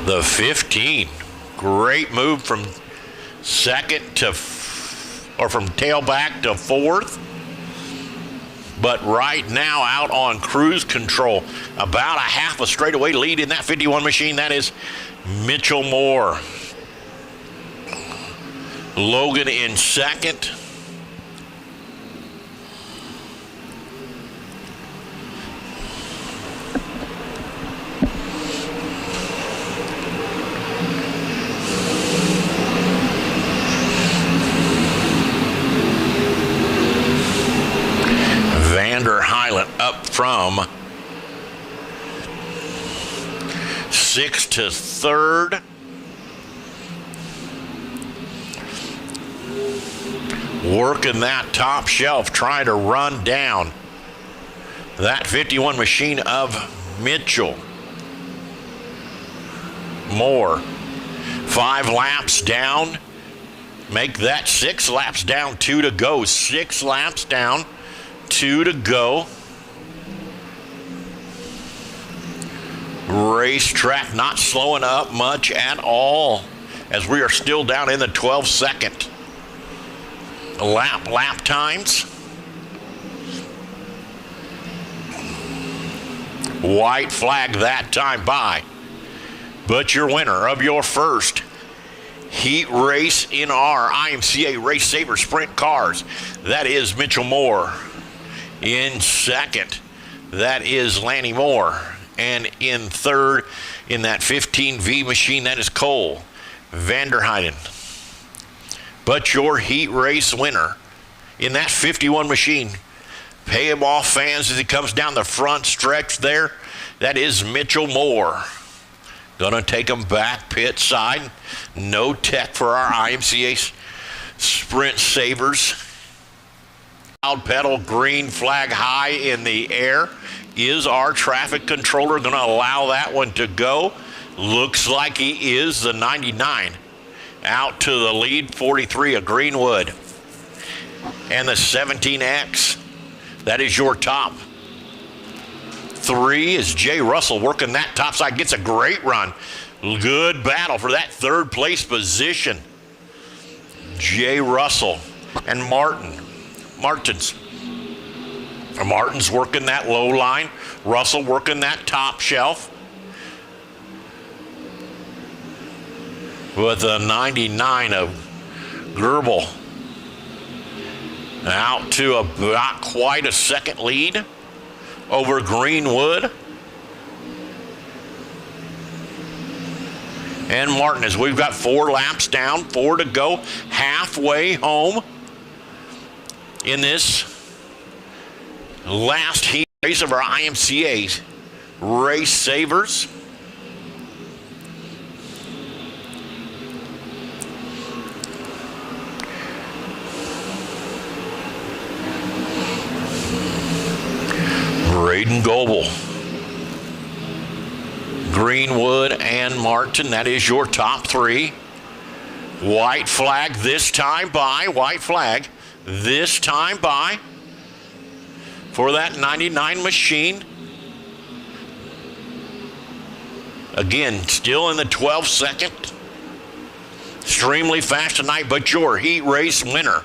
the 15. Great move from second to, or from tailback to fourth. But right now out on cruise control. About a half a straightaway lead in that 51 machine. That is Mitchell Moore. Logan in second. Up from sixth to third. Working that top shelf, trying to run down that 51 machine of Mitchell Moore. 5 laps down. Make that 6 laps down, 2 to go. 6 laps down, 2 to go. Racetrack not slowing up much at all as we are still down in the 12-second lap times. White flag that time by. But your winner of your first heat race in our IMCA Race Saver Sprint cars, that is Mitchell Moore. In second, that is Lanny Moore. And in third, in that 15V machine, that is Cole Vanderheiden. But your heat race winner in that 51 machine, pay him off, fans, as he comes down the front stretch there, that is Mitchell Moore. Gonna take him back pit side. No tech for our IMCA Sprint Savers. Loud pedal, green flag high in the air. Is our traffic controller going to allow that one to go? Looks like he is. The 99 out to the lead, 43 of Greenwood. And the 17X, that is your top 3, is Jay Russell working that top side. Gets a great run. Good battle for that 3rd place position. Jay Russell and Martin's working that low line. Russell working that top shelf. With a 99 of Gerbil. Out to about quite a second lead over Greenwood. And Martin, as we've got 4 laps down, 4 to go, halfway home in this last heat race of our IMCA Race Savers. Braden Goebel, Greenwood, and Martin, that is your top 3. White flag this time by. White flag this time by. For that 99 machine. Again, still in the 12-second. Extremely fast tonight, but your heat race winner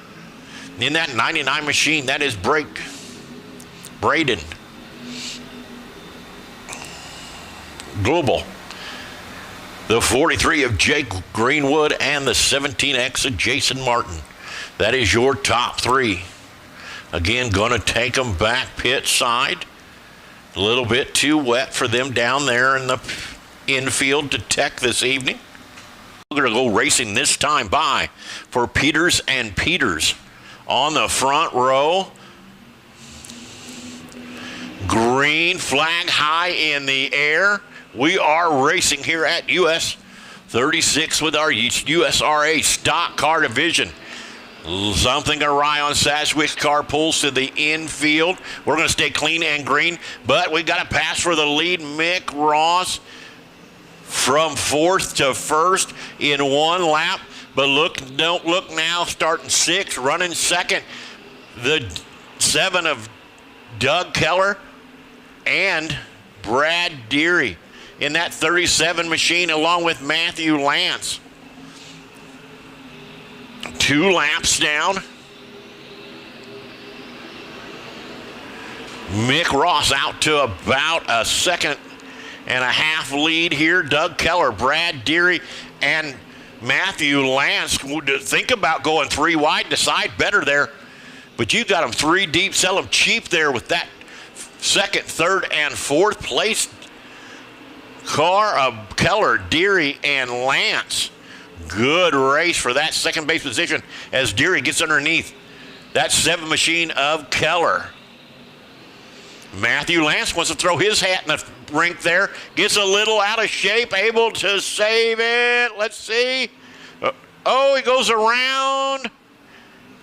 in that 99 machine, that is Braden Global. The 43 of Jake Greenwood and the 17X of Jason Martin. That is your top 3. Again, going to take them back pit side. A little bit too wet for them down there in the infield to tech this evening. We're going to go racing this time by for Peters and Peters on the front row. Green flag high in the air. We are racing here at US 36 with our USRA stock car division. Something awry on Sashwick's car, pulls to the infield. We're going to stay clean and green, but we got a pass for the lead. Mick Ross from 4th to 1st in 1 lap. But don't look now, starting 6th, running 2nd. The 7 of Doug Keller and Brad Deary in that 37 machine along with Matthew Lance. 2 laps down. Mick Ross out to about a 1.5 seconds lead here. Doug Keller, Brad Deary, and Matthew Lance would think about going 3 wide, decide better there. But you got them 3 deep, sell them cheap there with that 2nd, 3rd, and 4th place car of Keller, Deary, and Lance. Good race for that second base position as Deary gets underneath that 7 machine of Keller. Matthew Lance wants to throw his hat in the rink there. Gets a little out of shape, able to save it. Let's see. Oh, he goes around.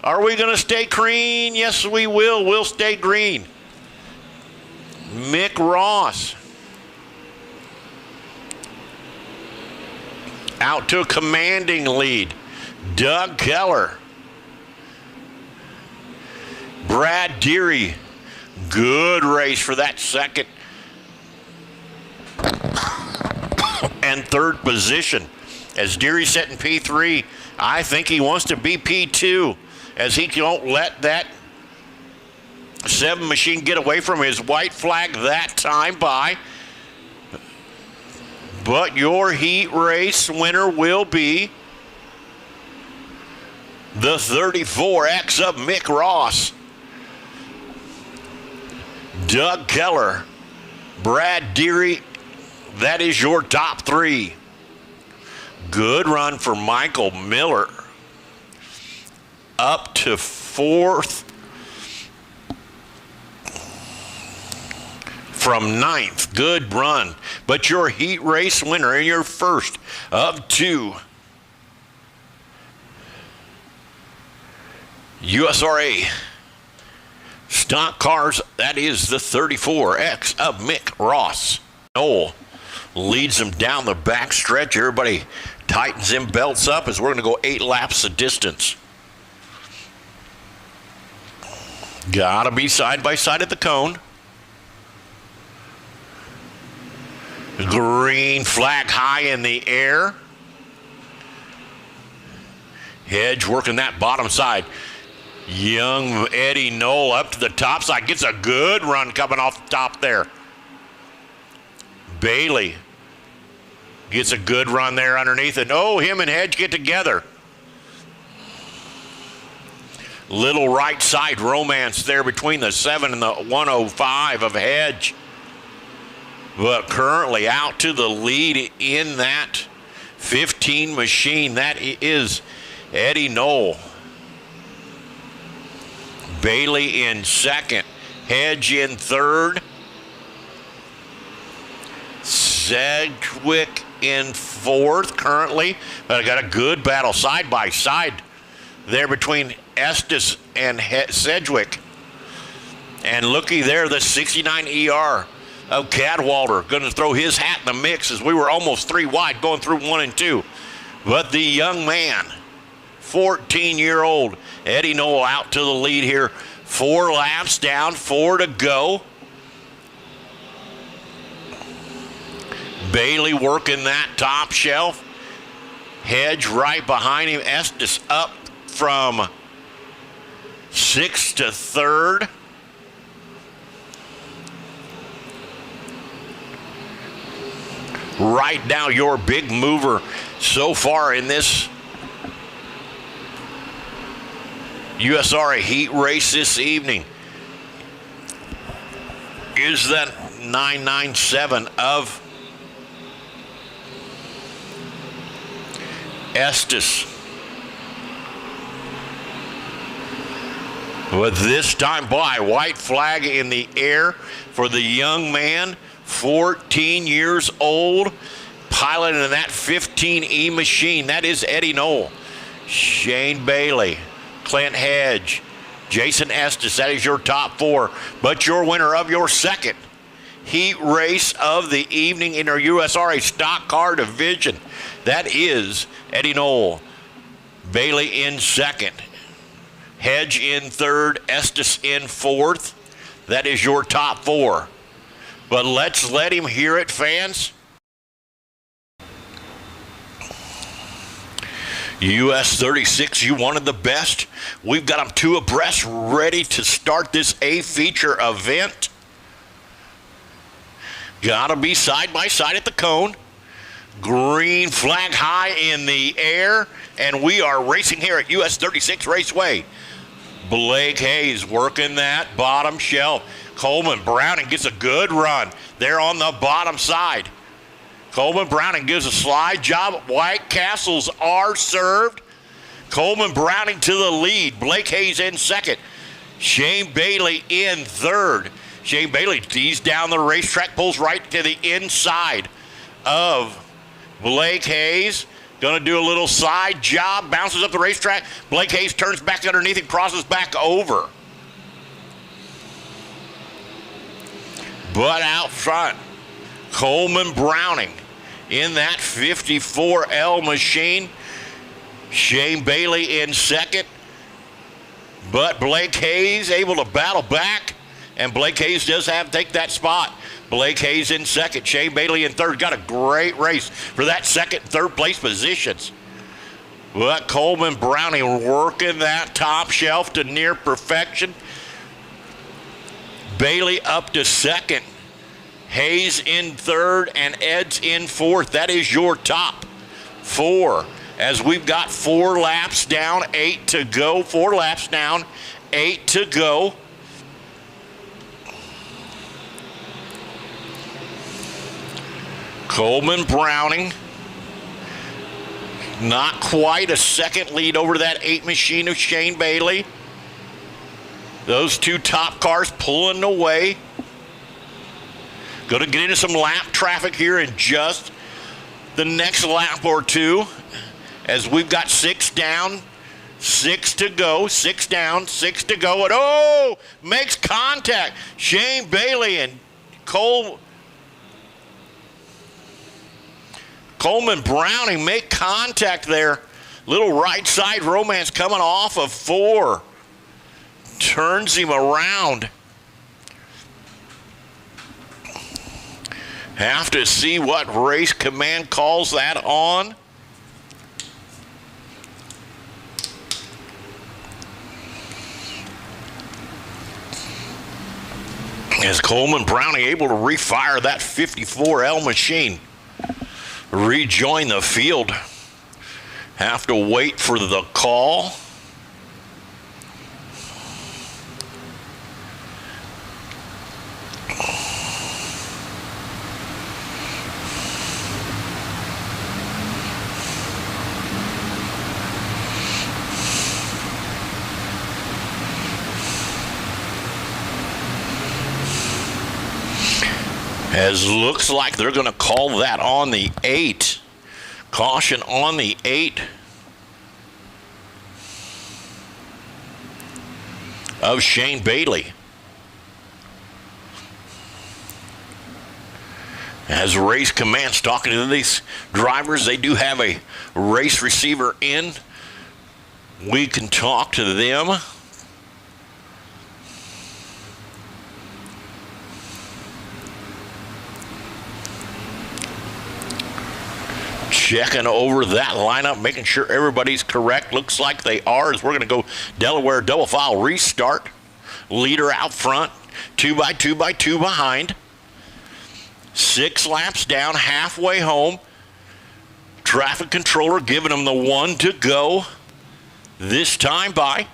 Are we going to stay green? Yes, we will. We'll stay green. Mick Ross out to a commanding lead. Doug Keller. Brad Deary. Good race for that 2nd and 3rd position. As Deary set in P3, I think he wants to be P2 as he don't let that 7 machine get away from his white flag that time by. But your heat race winner will be the 34X of Mick Ross. Doug Keller, Brad Deary, that is your top 3. Good run for Michael Miller. Up to 4th from 9th. Good run. But your heat race winner in your first of 2. USRA stock cars, that is the 34X of Mick Ross. Noel leads them down the back stretch. Everybody tightens them belts up as we're going to go 8 laps of distance. Gotta be side by side at the cone. Green flag high in the air. Hedge working that bottom side. Young Eddie Knoll up to the top side. Gets a good run coming off the top there. Bailey gets a good run there underneath. And oh, him and Hedge get together. Little right side romance there between the 7 and the 105 of Hedge. But currently out to the lead in that 15 machine. That is Eddie Knoll. Bailey in 2nd. Hedge in 3rd. Sedgwick in 4th currently. But I got a good battle side by side there between Estes and Sedgwick. And looky there, the 69 ER of Cadwalder going to throw his hat in the mix as we were almost 3 wide going through 1 and 2. But the young man, 14-year-old Eddie Knoll out to the lead here. 4 laps down, 4 to go. Bailey working that top shelf. Hedge right behind him. Estes up from 6th to 3rd. Right now, your big mover so far in this USRA heat race this evening is that 997 of Estes. But this time, boy, white flag in the air for the young man, 14 years old, piloting that 15E machine. That is Eddie Knoll. Shane Bailey, Clint Hedge, Jason Estes, that is your top 4. But your winner of your second heat race of the evening in our USRA stock car division, that is Eddie Knoll. Bailey in 2nd. Hedge in 3rd. Estes in 4th. That is your top 4. But let's let him hear it, fans. US 36, you wanted the best. We've got them two abreast, ready to start this A feature event. Gotta be side by side at the cone. Green flag high in the air, and we are racing here at US 36 Raceway. Blake Hayes working that bottom shelf. Coleman Browning gets a good run there on the bottom side. Coleman Browning gives a slide job. White Castles are served. Coleman Browning to the lead. Blake Hayes in second. Shane Bailey in third. Shane Bailey tees down the racetrack, pulls right to the inside of Blake Hayes. Going to do a little side job, bounces up the racetrack. Blake Hayes turns back underneath and crosses back over. But out front, Coleman Browning in that 54L machine. Shane Bailey in second. But Blake Hayes able to battle back, and Blake Hayes does have to take that spot. Blake Hayes in second, Shane Bailey in third. Got a great race for that second and third place positions. But Coleman Browning working that top shelf to near perfection. Bailey up to second. Hayes in third and Ed's in fourth. That is your top four. As we've got 4 laps down, 8 to go. 4 laps down, 8 to go. Coleman Browning, not quite a second lead over that 8 machine of Shane Bailey. Those 2 top cars pulling away. Going to get into some lap traffic here in just the next lap or two, as we've got 6 down, 6 to go, 6 down, 6 to go, and makes contact. Shane Bailey and Coleman Browning make contact there. Little right side romance coming off of 4. Turns him around. Have to see what race command calls that on. Is Coleman Browning able to refire that 54L machine? Rejoin the field. Have to wait for the call. As looks like they're going to call that on the 8. Caution on the 8 of Shane Bailey. As race commands talking to these drivers, they do have a race receiver in. We can talk to them. Checking over that lineup, making sure everybody's correct. Looks like they are, as we're going to go Delaware double file restart. Leader out front, 2x2 behind. 6 laps down, halfway home. Traffic controller giving them the 1 to go. This time by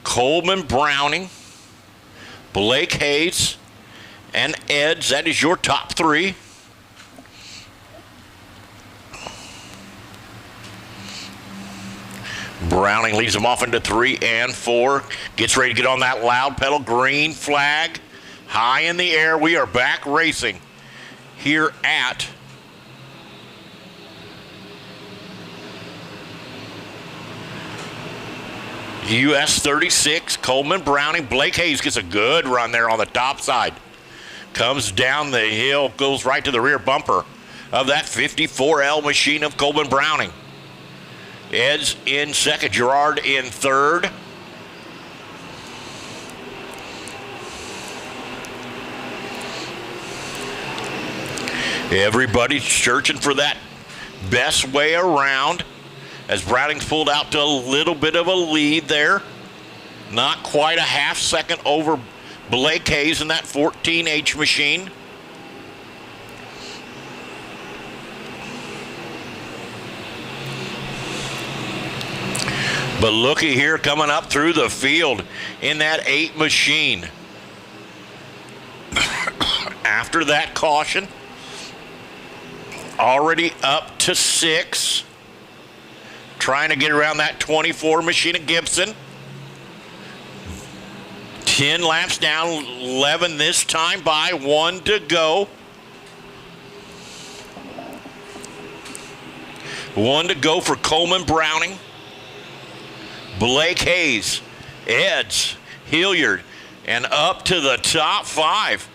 Coleman Browning, Blake Hayes, and Eds. That is your top 3. Browning leads them off into 3 and 4. Gets ready to get on that loud pedal. Green flag high in the air. We are back racing here at US 36. Coleman Browning. Blake Hayes gets a good run there on the top side. Comes down the hill, goes right to the rear bumper of that 54L machine of Coleman Browning. Ed's in second, Gerard in third. Everybody's searching for that best way around. as Browning's pulled out to a little bit of a lead there. Not quite a half second over Blake Hayes in that 14H machine. But looky here, coming up through the field in that 8 machine. After that caution, already up to 6. Trying to get around that 24 machine at Gibson. 10 laps down, 11 this time by, 1 to go. 1 to go for Coleman Browning. Blake Hayes, Eds, Hilliard, and up to the top 5.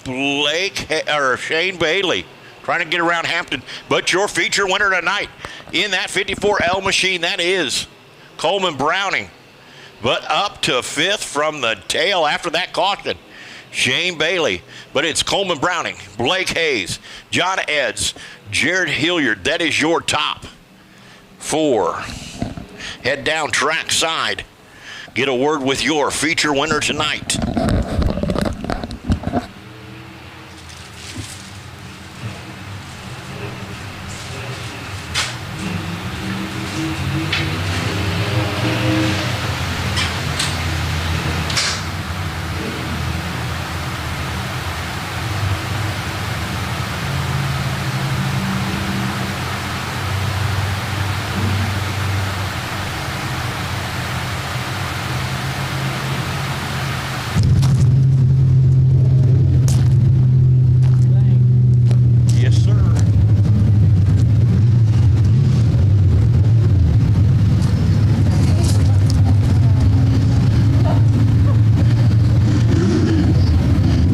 Shane Bailey trying to get around Hampton. But your feature winner tonight in that 54L machine, that is Coleman Browning. But up to 5th from the tail after that caution, Shane Bailey. But it's Coleman Browning, Blake Hayes, John Eds, Jared Hilliard. That is your top 4. Head down track side. Get a word with your feature winner tonight.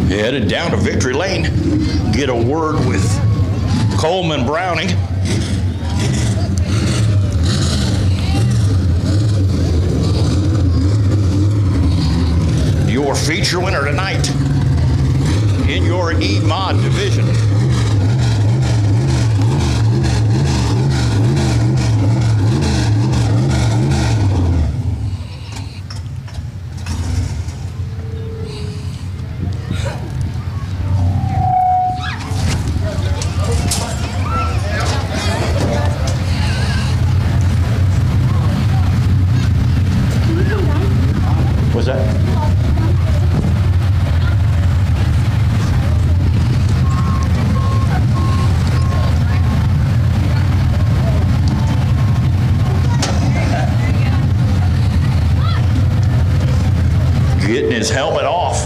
Headed down to Victory Lane, get a word with Coleman Browning. Your feature winner tonight in your E-Mod division. What's that? Getting his helmet off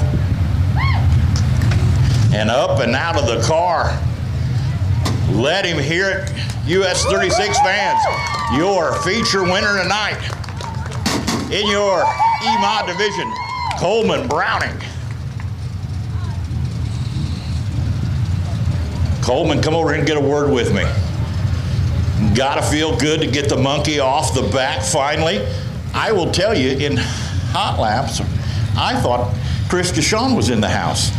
and up and out of the car. Let him hear it, US 36 fans. Your feature winner tonight in your E-Mod division, Coleman Browning. Coleman, come over here and get a word with me. Gotta feel good to get the monkey off the back finally. I will tell you, in hot laps, I thought Chris Deshawn was in the house.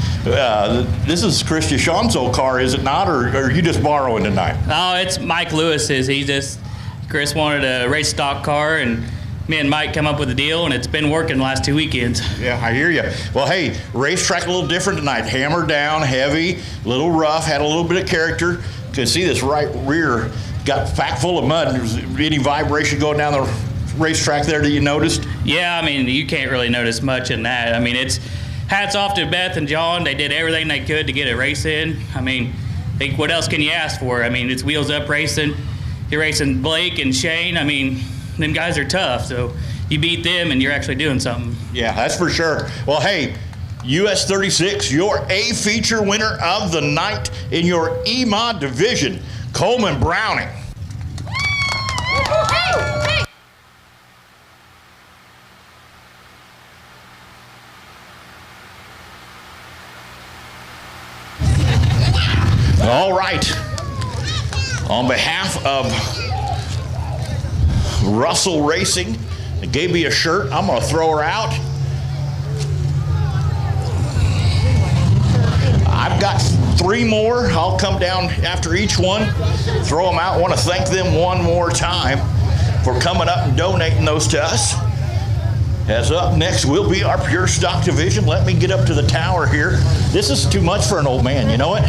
This is Chris Deshawn's old car, is it not, or are you just borrowing tonight? No, it's Mike Lewis's. Chris wanted a race stock car, and me and Mike come up with a deal, and it's been working the last 2 weekends. Yeah, I hear you. Well, hey, racetrack a little different tonight. Hammered down, heavy, a little rough, had a little bit of character. Could see this right rear got packed full of mud. Was any vibration going down the racetrack there that you noticed? Yeah, I mean, you can't really notice much in that. I mean, it's hats off to Beth and John. They did everything they could to get a race in. I mean, what else can you ask for? I mean, it's wheels up racing. You're racing Blake and Shane. I mean, them guys are tough, so you beat them and you're actually doing something. Yeah, that's for sure. Well, hey, US 36, your A feature winner of the night in your E-Mod division, Coleman Browning. All right. On behalf of Russell Racing, they gave me a shirt. I'm going to throw her out. I've got 3 more. I'll come down after each one, throw them out. I want to thank them one more time for coming up and donating those to us. As up next will be our pure stock division. Let me get up to the tower here. This is too much for an old man, you know it?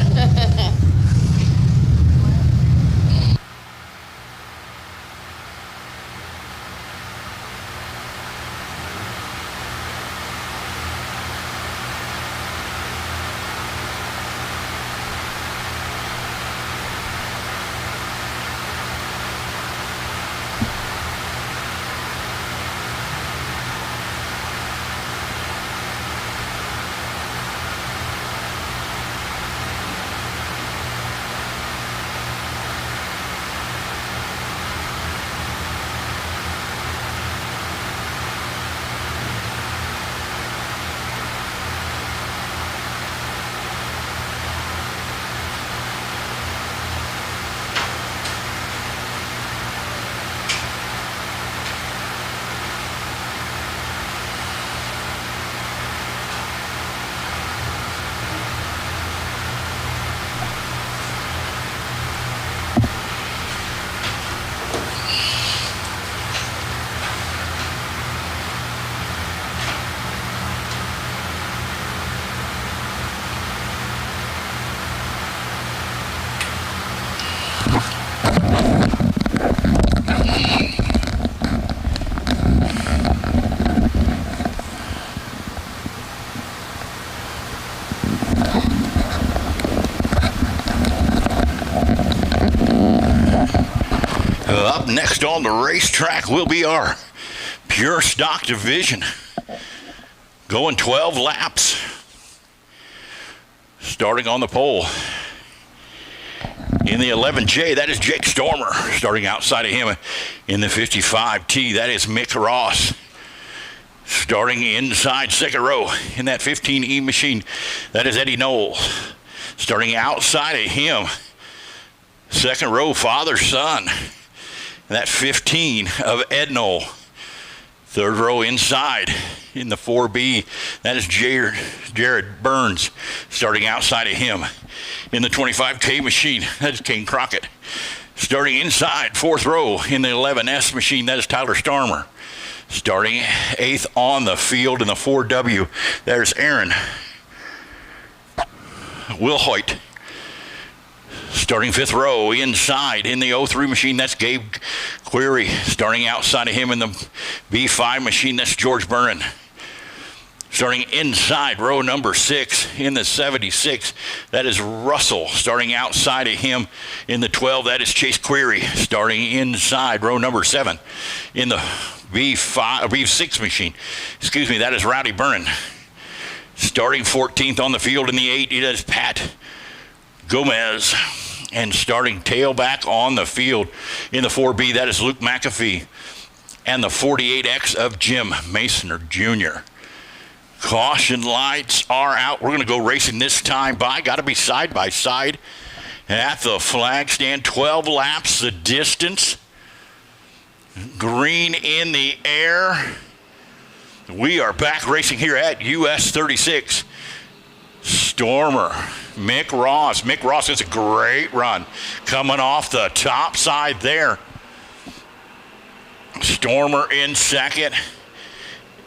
Up next on the racetrack will be our pure stock division. Going 12 laps. Starting on the pole. In the 11J, that is Jake Stormer. Starting outside of him in the 55T, that is Mick Ross. Starting inside second row in that 15E machine, that is Eddie Knoll. Starting outside of him, second row, father-son. That 15 of Ed Knoll. Third row inside in the 4B. That is Jared Burns starting outside of him. In the 25K machine, that is Kane Crockett. Starting inside, fourth row in the 11S machine, that is Tyler Starmer. Starting eighth on the field in the 4W, there's Aaron Wilhoit. Starting fifth row inside in the 03 machine, that's Gabe Query. Starting outside of him in the B5 machine, that's George Burren. Starting inside row number 6 in the 76, that is Russell. Starting outside of him in the 12, that is Chase Query. Starting inside row number 7 in the B6 machine, that is Rowdy Burren. Starting 14th on the field in the 8, it is Pat Gomez. And starting tailback on the field in the 4B, that is Luke McAfee. And the 48X of Jim Masoner Jr. Caution lights are out. We're going to go racing this time by. Got to be side by side at the flag stand. 12 laps the distance. Green in the air. We are back racing here at US 36. Stormer, Mick Ross. Mick Ross is a great run coming off the top side there. Stormer in second.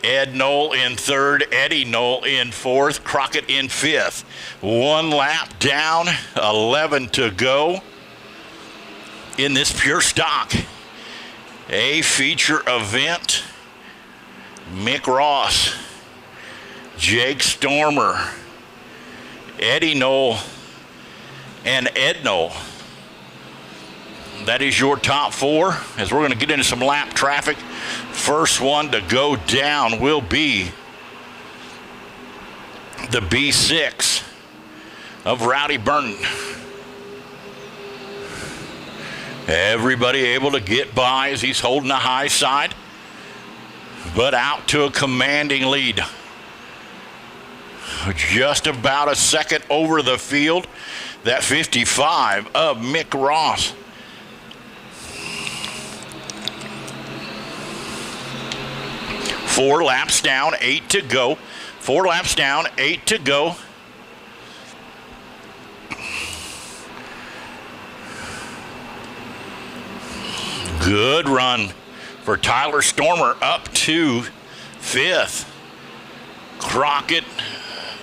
Ed Knoll in third. Eddie Knoll in fourth. Crockett in fifth. 1 lap down. 11 to go in this pure stock. A feature event. Mick Ross. Jake Stormer. Eddie Knoll and Ed Knoll. That is your top 4 as we're going to get into some lap traffic. First one to go down will be the B6 of Rowdy Burton. Everybody able to get by as he's holding the high side, but out to a commanding lead. Just about a second over the field. That 55 of Mick Ross. Four laps down, 8 to go. 4 laps down, 8 to go. Good run for Tyler Stormer up to 5th. Crockett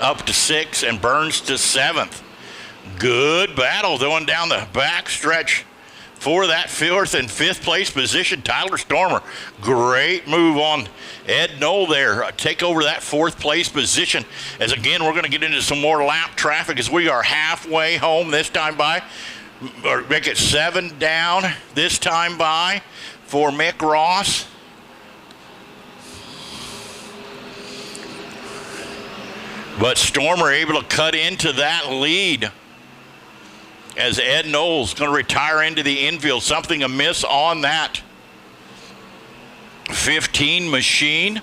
up to 6th and Burns to 7th. Good battle going down the back stretch for that 4th and 5th place position. Tyler Stormer, great move on Ed Knoll there. Take over that 4th place position. As again, we're going to get into some more lap traffic as we are halfway home this time by. Or make it 7 down this time by for Mick Ross. But Stormer able to cut into that lead as Ed Knoll's going to retire into the infield. Something amiss on that 15 machine.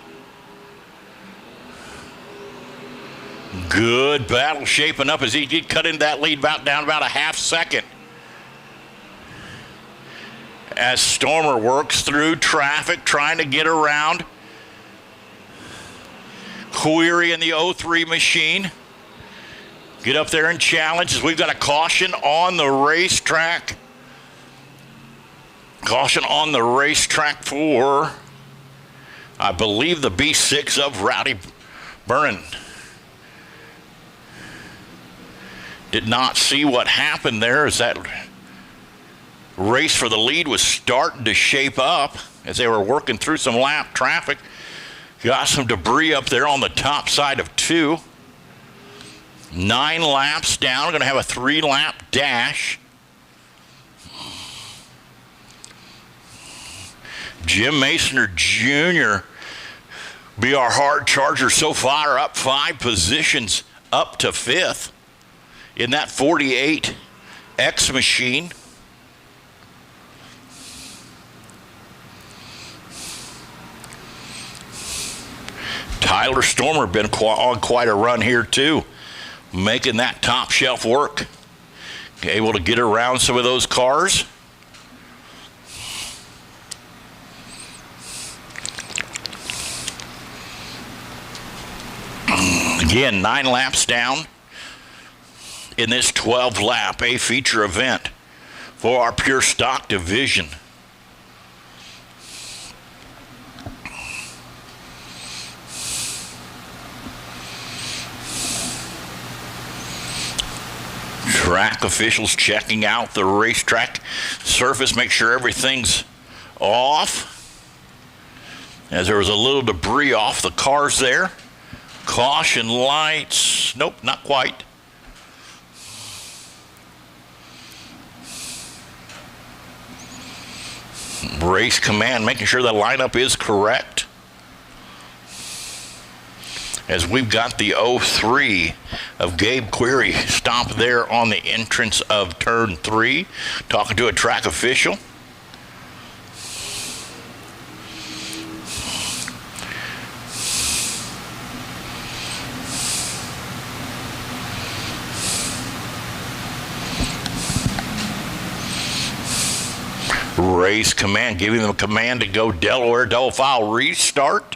Good battle shaping up as he did cut into that lead down about a half second. As Stormer works through traffic trying to get around Query in the 03 machine. Get up there and challenge as we've got a caution on the racetrack. Caution on the racetrack for, I believe, the B6 of Rowdy Burren. Did not see what happened there as that race for the lead was starting to shape up as they were working through some lap traffic. Got some debris up there on the top side of 2. 9 laps down. We're going to have a 3-lap dash. Jim Masoner Jr. be our hard charger so far, up 5 positions up to 5th in that 48X machine. Tyler Stormer been on quite a run here too, making that top shelf work. Able to get around some of those cars. Again, 9 laps down in this 12-lap A-feature event for our pure stock division. Track officials checking out the racetrack surface, make sure everything's off. As there was a little debris off the cars there. Caution lights, nope, not quite. Race command, making sure the lineup is correct. As we've got the 03 of Gabe Query stop there on the entrance of turn 3, talking to a track official. Race command, giving them a command to go Delaware double file restart.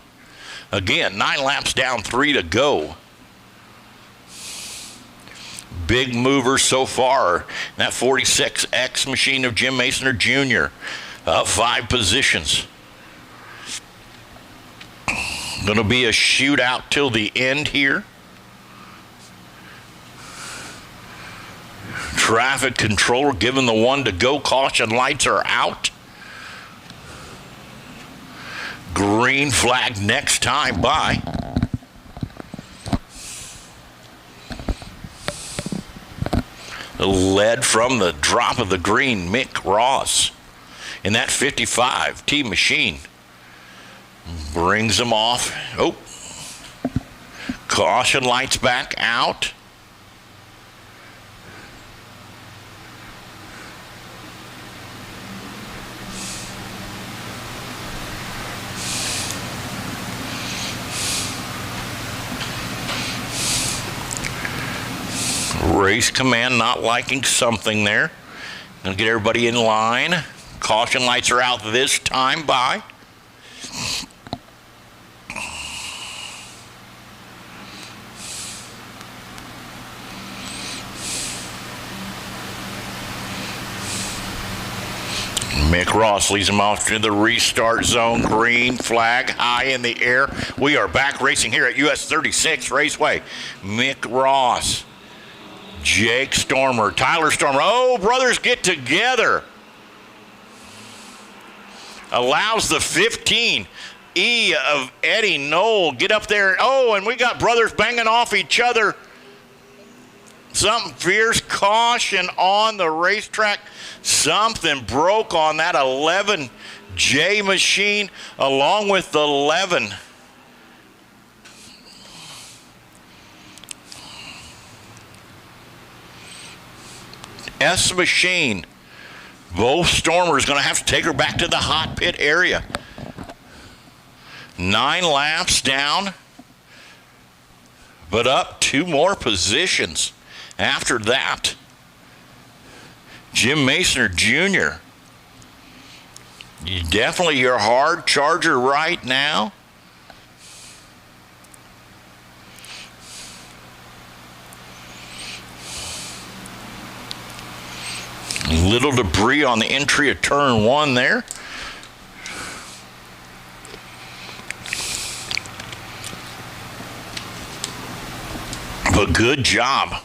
Again, 9 laps down, 3 to go. Big mover so far. That 46X machine of Jim Masoner Jr. Up 5 positions. Going to be a shootout till the end here. Traffic controller giving the 1 to go. Caution lights are out. Green flag next time by. Led from the drop of the green, Mick Ross in that 55 T machine. Brings them off. Oh, caution lights back out. Race command not liking something there. Gonna get everybody in line. Caution lights are out this time by. Mick Ross leads him off to the restart zone. Green flag high in the air. We are back racing here at US 36 Raceway. Mick Ross, Jake Stormer, Tyler Stormer. Oh, brothers get together. Allows the 15 E of Eddie Knoll get up there. Oh, and we got brothers banging off each other. Something fierce. Caution on the racetrack. Something broke on that 11J machine along with the 11. S machine. Both Stormers going to have to take her back to the hot pit area. 9 laps down, but up 2 more positions after that. Jim Mason Jr. Definitely your hard charger right now. Little debris on the entry of turn 1 there. But good job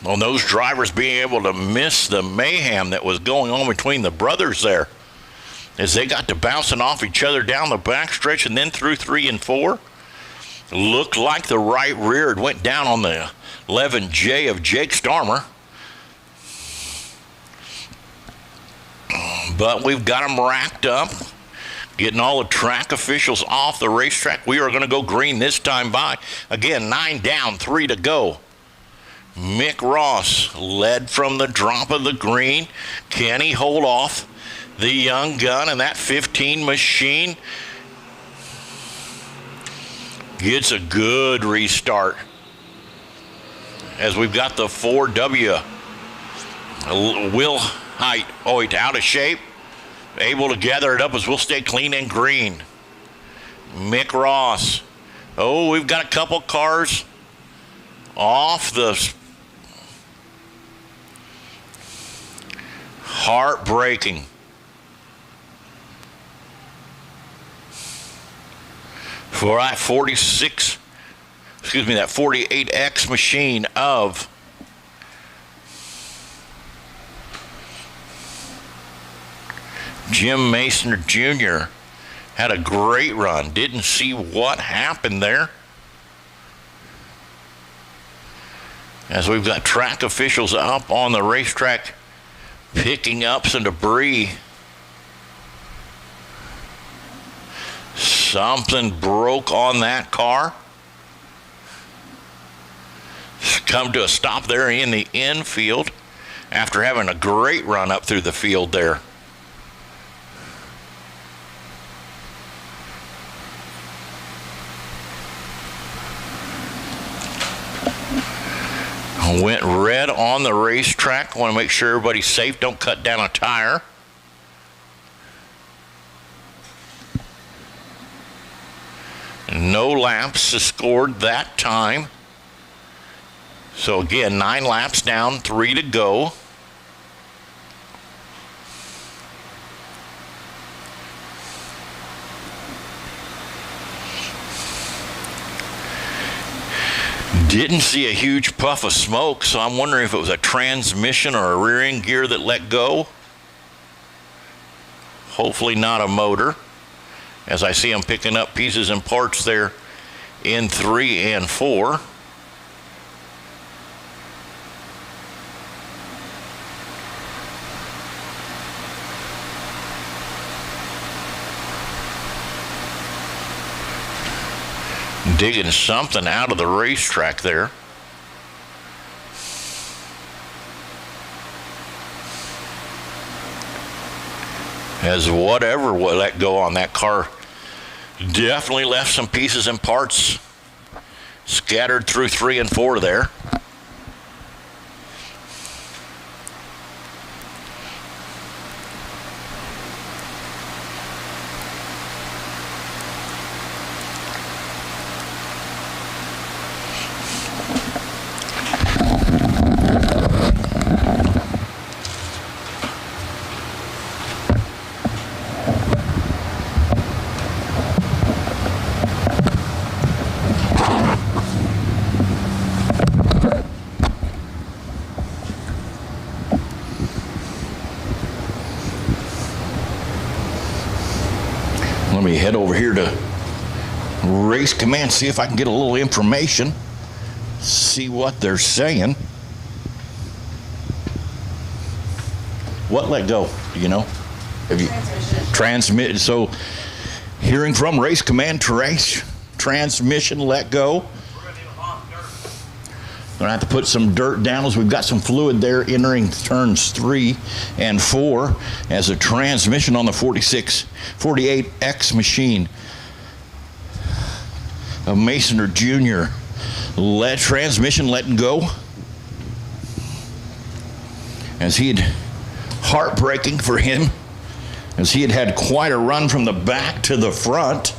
on those drivers being able to miss the mayhem that was going on between the brothers there as they got to bouncing off each other down the backstretch and then through 3 and 4. Looked like the right rear went down on the 11J of Jake Stormer. But we've got them racked up, getting all the track officials off the racetrack. We are going to go green this time by. Again, 9 down, 3 to go. Mick Ross led from the drop of the green. Can he hold off the young gun? And that 15 machine gets a good restart as we've got the 4W. Will Height, out of shape. Able to gather it up as we'll stay clean and green. Mick Ross. Oh, we've got a couple cars off the heartbreaking. For that 48X machine of Jim Mason Jr. had a great run. Didn't see what happened there. As we've got track officials up on the racetrack picking up some debris. Something broke on that car. Come to a stop there in the infield after having a great run up through the field there. Went red on the racetrack. Want to make sure everybody's safe. Don't cut down a tire. No laps scored that time. So again, 9 laps down, 3 to go. Didn't see a huge puff of smoke, so I'm wondering if it was a transmission or a rear end gear that let go. Hopefully not a motor, as I see them picking up pieces and parts there in 3 and 4. Digging something out of the racetrack there. As whatever will let go on that car definitely left some pieces and parts scattered through 3 and 4 there. me head over here to Race Command, see if I can get a little information, see what they're saying. What let go? Do you know? Have you transmitted? So, hearing from Race Command, transmission let go. Gonna have to put some dirt down as we've got some fluid there entering turns 3 and 4 as a transmission on the 48X machine of Masoner Jr. Transmission letting go as he had heartbreaking for him as he had quite a run from the back to the front.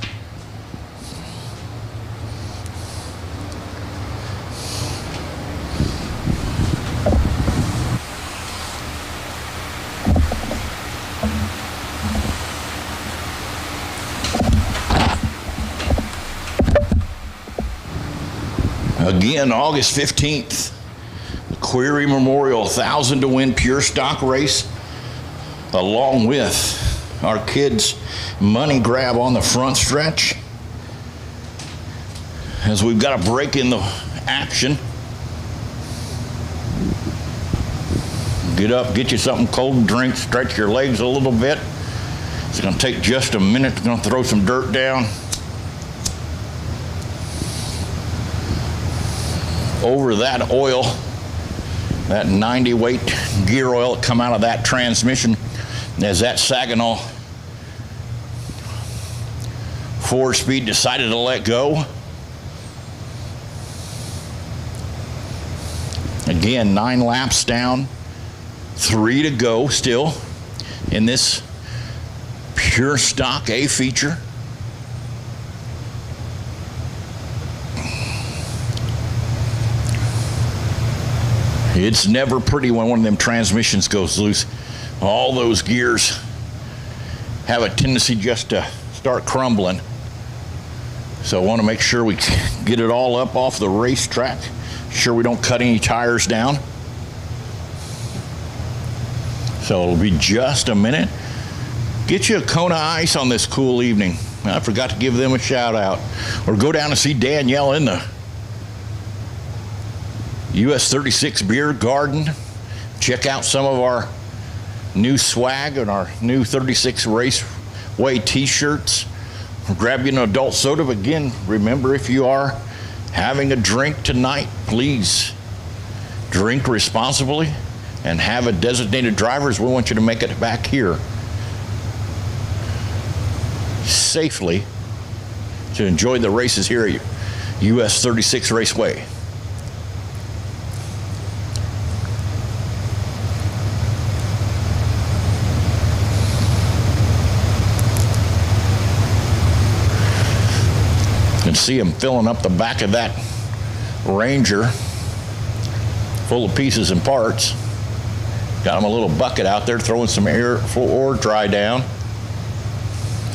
Again, August 15th, the Query Memorial 1,000 to win pure stock race, along with our kids' money grab on the front stretch. As we've got a break in the action. Get up, get you something cold to drink, stretch your legs a little bit. It's going to take just a minute. We're going to throw some dirt down over that oil, that 90 weight gear oil that come out of that transmission as that Saginaw 4-speed decided to let go. Again, 9 laps down, 3 to go still in this pure stock A feature. It's never pretty when one of them transmissions goes loose. All those gears have a tendency just to start crumbling. So I want to make sure we get it all up off the racetrack. Sure we don't cut any tires down. So it'll be just a minute. Get you a cone of ice on this cool evening. I forgot to give them a shout out. Or go down and see Danielle in the US 36 Beer Garden. Check out some of our new swag and our new 36 Raceway t-shirts. Grab you an adult soda. But again, remember, if you are having a drink tonight, please drink responsibly and have a designated driver, as we want you to make it back here safely to enjoy the races here at US 36 Raceway. You can see him filling up the back of that Ranger full of pieces and parts. Got him a little bucket out there throwing some air or dry down.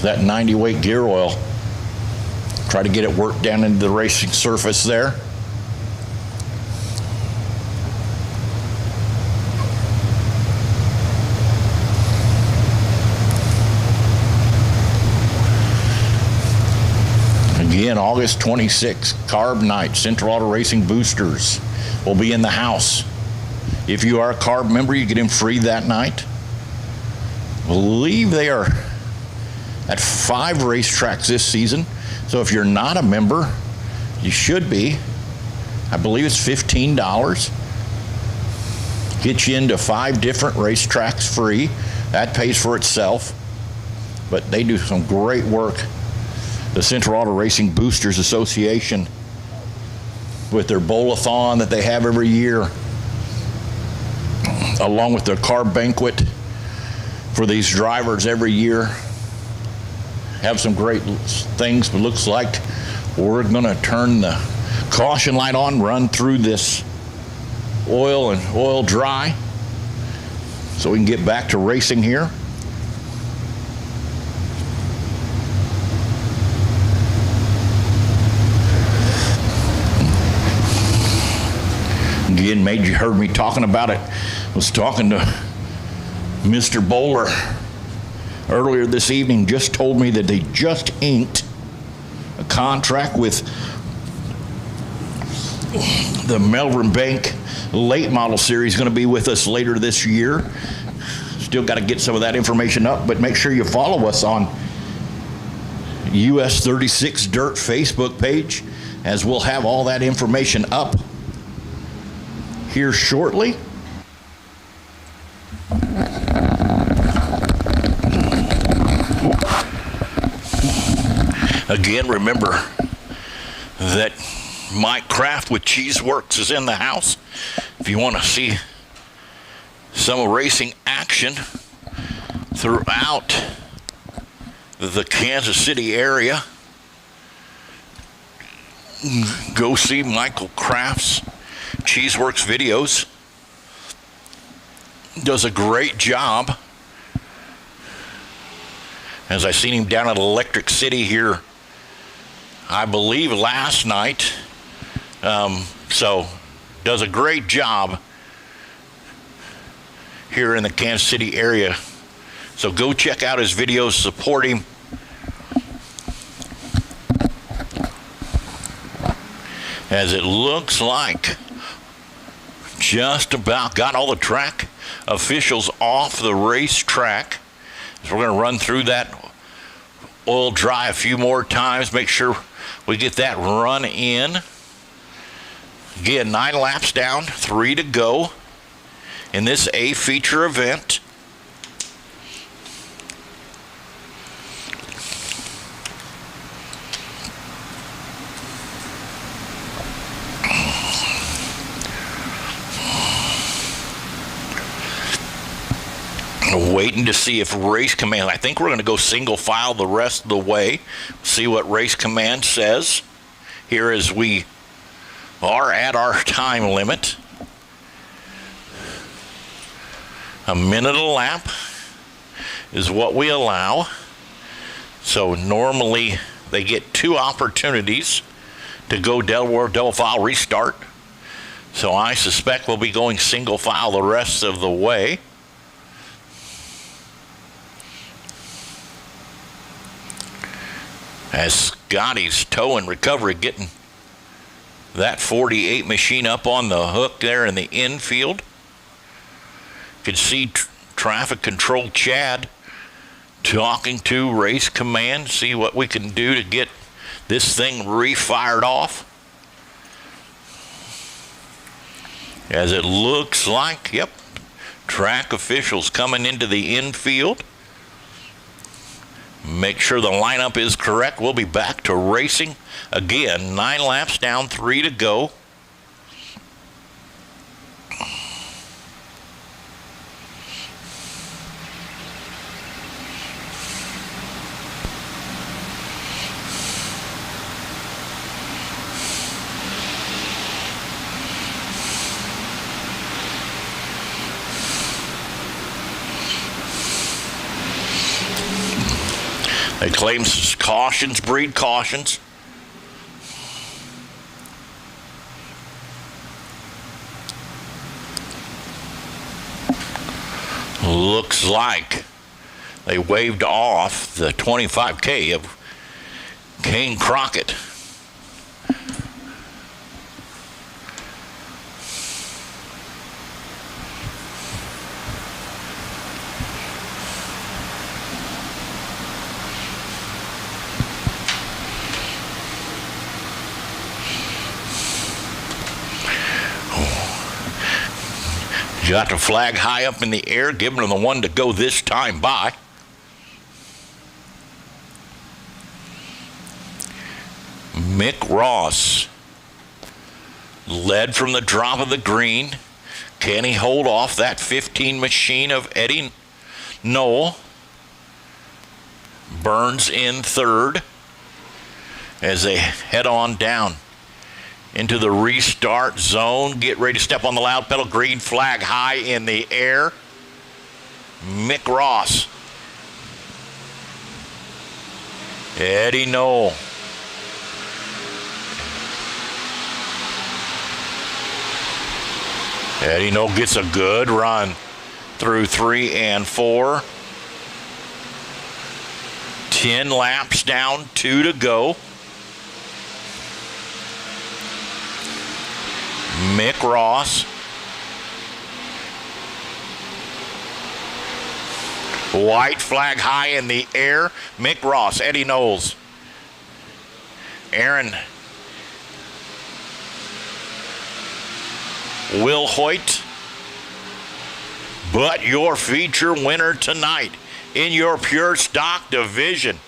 That 90 weight gear oil. Try to get it worked down into the racing surface there. Again, August 26th, Carb Night, Central Auto Racing Boosters will be in the house. If you are a Carb member, you get in free that night. I believe they are at 5 racetracks this season. So if you're not a member, you should be. I believe it's $15. Get you into 5 different racetracks free. That pays for itself. But they do some great work. The Central Auto Racing Boosters Association, with their bowl-a-thon that they have every year, along with their carb banquet for these drivers every year. Have some great things, but looks like we're going to turn the caution light on, run through this oil dry so we can get back to racing here. Again, you heard me talking about it. I was talking to Mr. Bowler earlier this evening just told me that they just inked a contract with the Melbourne Bank late model series, going to be with us later this year. Still got to get some of that information up, but make sure you follow us on US 36 Dirt Facebook page, as we'll have all that information up here shortly. Again, remember that Mike Kraft with Cheeseworks is in the house. If you want to see some racing action throughout the Kansas City area, go see Michael Kraft's Cheeseworks videos. Does a great job. As I seen him down at Electric City here, I believe last night. So does a great job here in the Kansas City area. So go check out his videos, support him. As it looks like just about got all the track officials off the racetrack. So we're going to run through that oil dry a few more times, make sure we get that run in. Again, 9 laps down, 3 to go in this A feature event. Waiting to see if Race Command, I think we're going to go single file the rest of the way, see what Race Command says here as we are at our time limit. A minute a lap is what we allow. So normally they get 2 opportunities to go double file restart. So I suspect we'll be going single file the rest of the way. As Scotty's tow and recovery getting that 48 machine up on the hook there in the infield. You can see traffic control Chad talking to Race Command, see what we can do to get this thing refired off. As it looks like, yep, track officials coming into the infield. Make sure the lineup is correct. We'll be back to racing again. 9 laps down, 3 to go. They claim cautions breed cautions. Looks like they waved off the 25K of Kane Crockett. Got the flag high up in the air, giving them the one to go this time by. Mick Ross led from the drop of the green. Can he hold off that 15 machine of Eddie Knoll? Burns in third as they head on down into the restart zone. Get ready to step on the loud pedal. Green flag high in the air. Mick Ross. Eddie Knoll. Eddie Knoll gets a good run through 3 and 4. 10 laps down, 2 to go. Mick Ross. White flag high in the air. Mick Ross, Eddie Knowles. Aaron Will Hoyt. But your feature winner tonight in your pure stock division,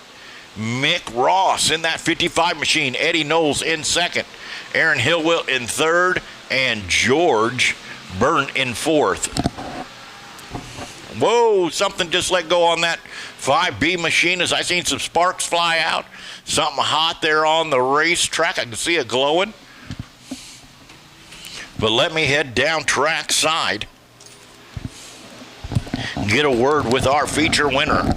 Mick Ross in that 55 machine. Eddie Knowles in second. Aaron Hillwill in third. And George Byrne in fourth. Whoa, something just let go on that 5B machine as I seen some sparks fly out. Something hot there on the racetrack. I can see it glowing. But let me head down track side. Get a word with our feature winner.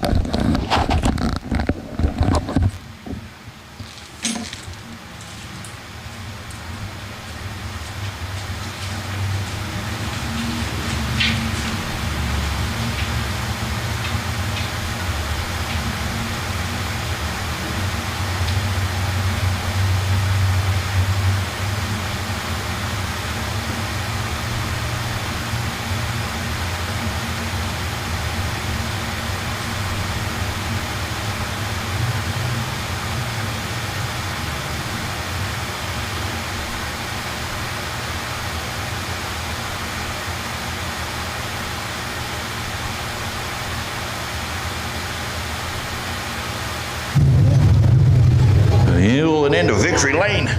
And into victory lane.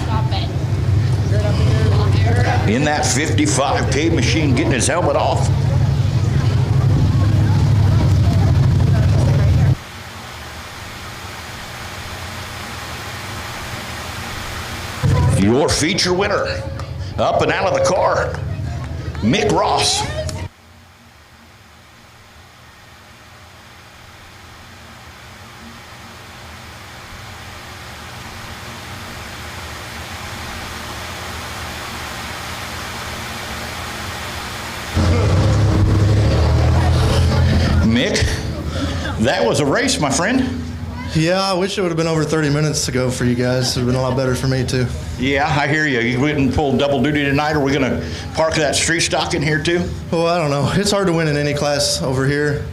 In that 55K machine, getting his helmet off. Your feature winner, up and out of the car, Mick Ross. Mick, that was a race, my friend. Yeah, I wish it would have been over 30 minutes to go for you guys. It would have been a lot better for me, too. Yeah, I hear you. You wouldn't pull double duty tonight. Are we going to park that street stock in here, too? Well, I don't know. It's hard to win in any class over here.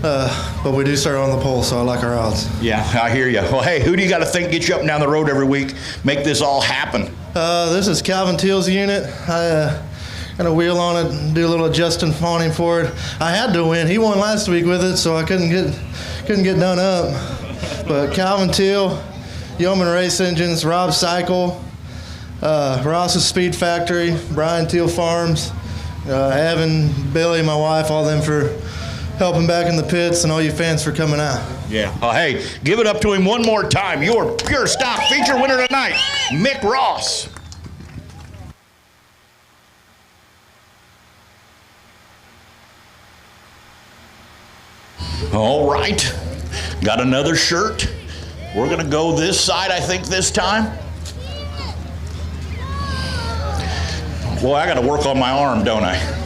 But we do start on the pole, so I like our odds. Yeah, I hear you. Well, hey, who do you got to think gets you up and down the road every week, make this all happen? This is Calvin Teal's unit. I got a wheel on it, do a little adjusting on him for it. I had to win. He won last week with it, so I couldn't get done up. But Calvin Teal, Yeoman Race Engines, Rob Cycle, Ross's Speed Factory, Brian Teal Farms, Evan, Billy, my wife, all them for helping back in the pits, and all you fans for coming out. Yeah. Well, hey, give it up to him one more time. Your pure stock feature winner tonight, Mick Ross. All right. Got another shirt. We're going to go this side, I think, this time. Boy, I got to work on my arm, don't I?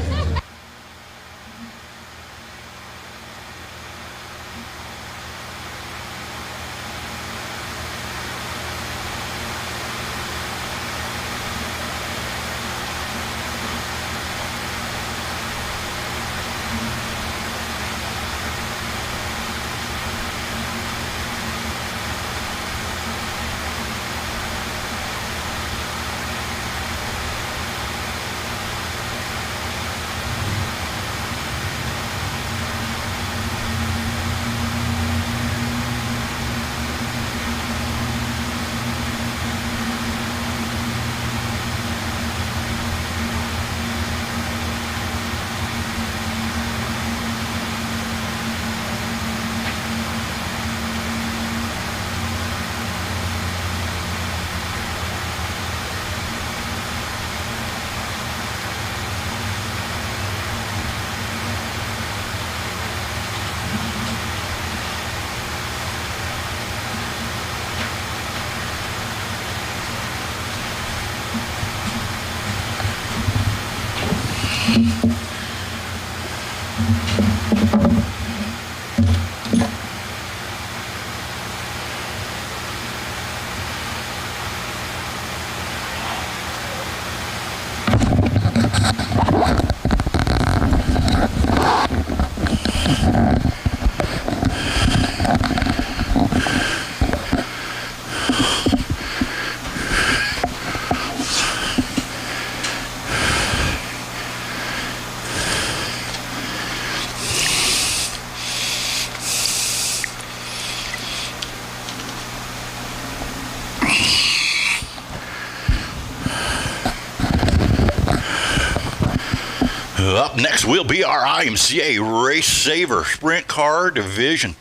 Up next will be our IMCA Race Saver Sprint Car Division.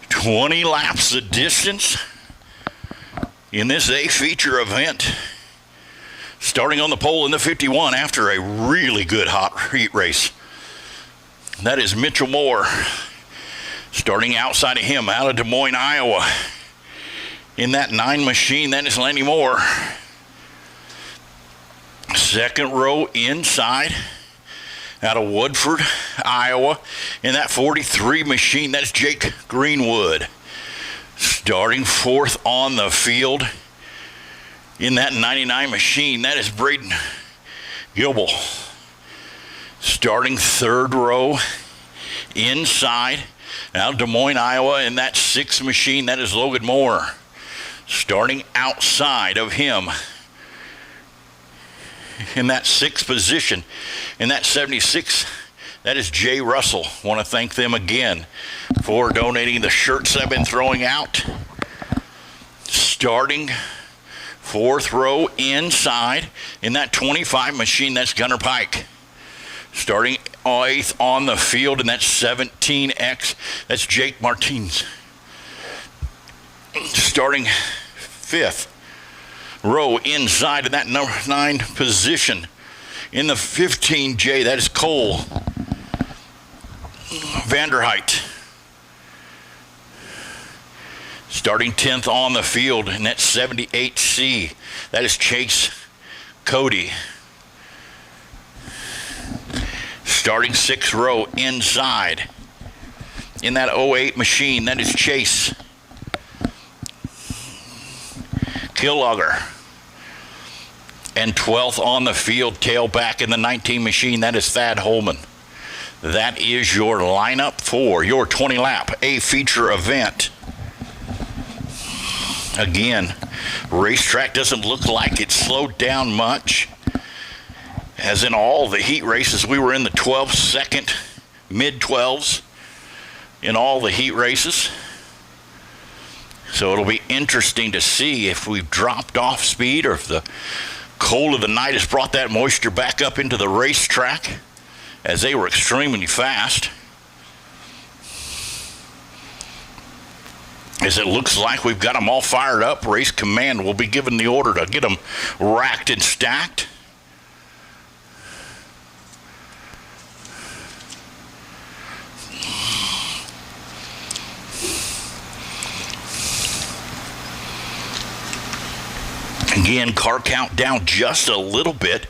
20 laps of distance in this A feature event. Starting on the pole in the 51 after a really good hot heat race. That is Mitchell Moore. Starting outside of him, out of Des Moines, Iowa. In that 9 machine, that is Lenny Moore. Second row inside, out of Woodford, Iowa. In that 43 machine, that's Jake Greenwood. Starting fourth on the field, in that 99 machine, that is Braden Gilble. Starting third row inside, out of Des Moines, Iowa, in that 6 machine, that is Logan Moore. Starting outside of him, in that 6th position, in that 76, that is Jay Russell. Want to thank them again for donating the shirts I've been throwing out. Starting 4th row inside, in that 25 machine, that's Gunnar Pike. Starting 8th on the field, in that 17X, that's Jake Martins. Starting 5th row inside in that number 9 position, in the 15J, that is Cole Vanderheit. Starting 10th on the field in that 78C, that is Chase Cody. Starting 6th row inside in that 08 machine, that is Chase Killogger. And 12th on the field, tailback in the 19 machine, that is Thad Holman. That is your lineup for your 20-lap A feature event. Again, racetrack doesn't look like it slowed down much. As in all the heat races, we were in the 12-second, mid-12s in all the heat races. So it'll be interesting to see if we've dropped off speed or if the cold of the night has brought that moisture back up into the racetrack, as they were extremely fast. As it looks like we've got them all fired up, Race Command will be given the order to get them racked and stacked. Again, car count down just a little bit,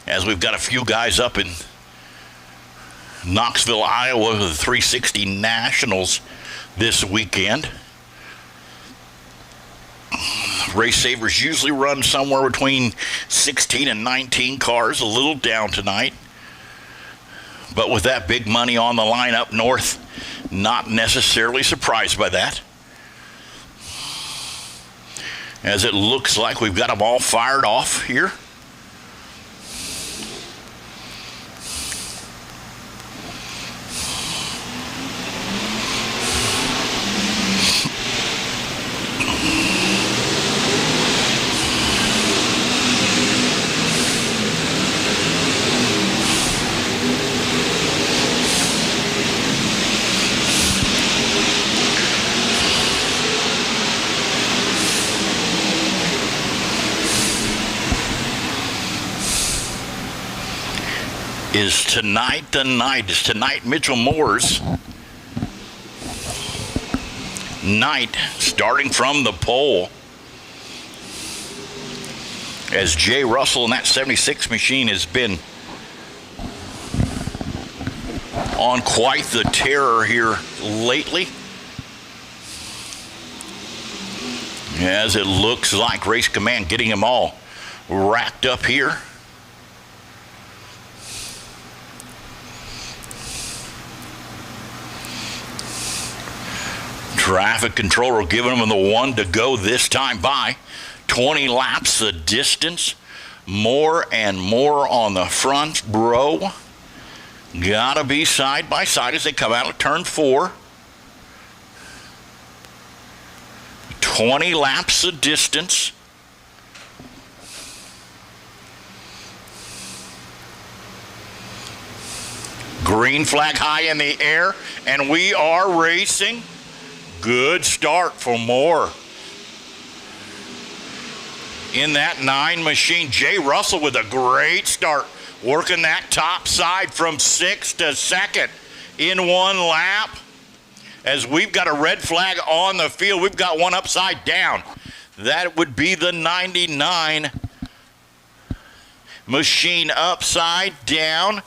as we've got a few guys up in Knoxville, Iowa, the 360 Nationals this weekend. Race Savers usually run somewhere between 16 and 19 cars, a little down tonight. But with that big money on the line up north, not necessarily surprised by that. As it looks like we've got them all fired off here. Is tonight the night? Is tonight Mitchell Moore's night, starting from the pole? As Jay Russell in that 76 machine has been on quite the terror here lately. As it looks like Race Command getting them all racked up here. Traffic controller giving them the 1 to go this time by. 20 laps the distance. More and more on the front row. Gotta be side by side as they come out of turn 4. 20 laps the distance. Green flag high in the air, and we are racing. Good start for Moore. In that 9 machine, Jay Russell with a great start, working that top side from 6th to 2nd in 1 lap. As we've got a red flag on the field, we've got one upside down. That would be the 99 machine upside down.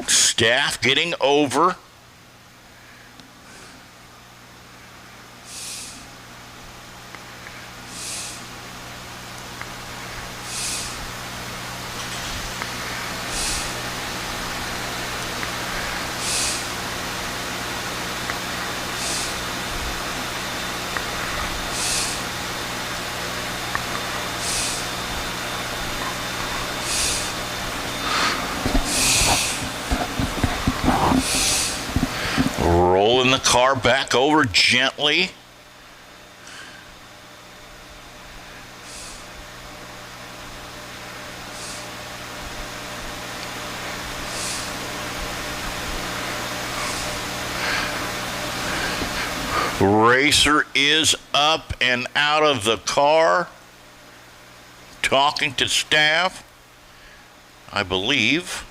Staff getting over. Rolling the car back over gently. Racer is up and out of the car, talking to staff, I believe.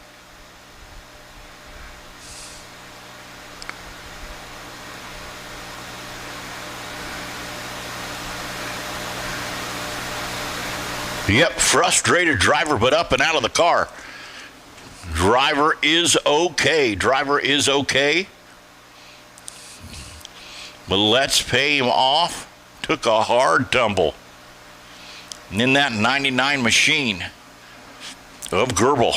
Yep, frustrated driver, but up and out of the car. Driver is okay. Driver is okay. But let's pay him off. Took a hard tumble. And in that 99 machine of Gerbil.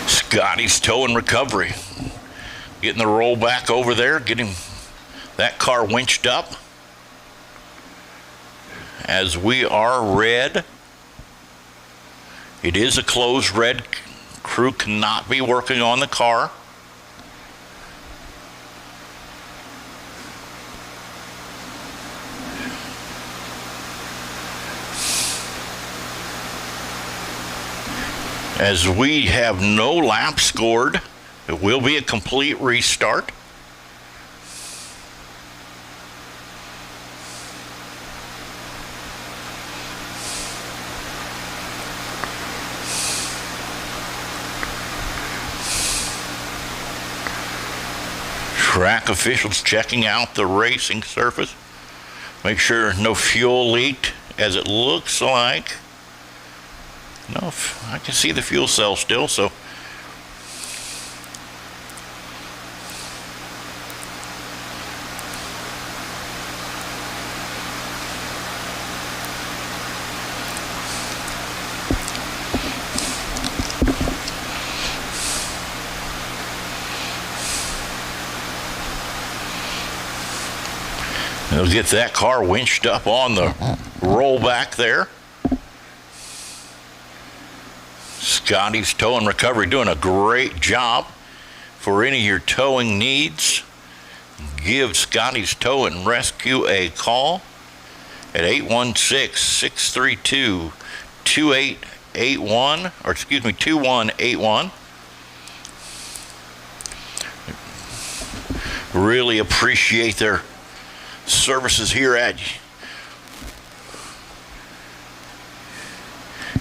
Scotty's tow and recovery. Getting the roll back over there, getting that car winched up. As we are red. It is a closed red. Crew cannot be working on the car. As we have no laps scored, it will be a complete restart. Track officials checking out the racing surface. Make sure no fuel leaked, as it looks like. No, I can see the fuel cell still, so. They'll get that car winched up on the rollback there. Scotty's Tow and Recovery doing a great job. For any of your towing needs, give Scotty's Tow and Rescue a call at 816-632-2881, or excuse me, 2181. Really appreciate their services here at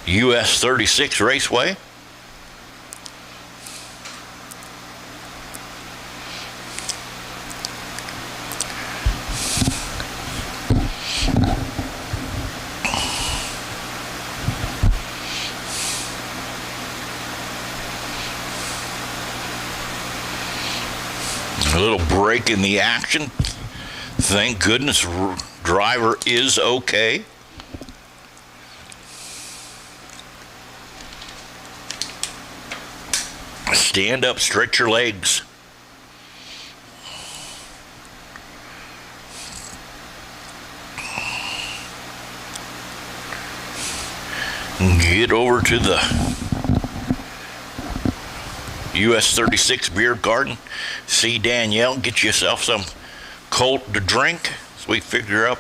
US 36 Raceway. A little break in the action. Thank goodness driver is okay. Stand up, stretch your legs. Get over to the US 36 Beer Garden. See Danielle, get yourself some Colt to drink as we figure up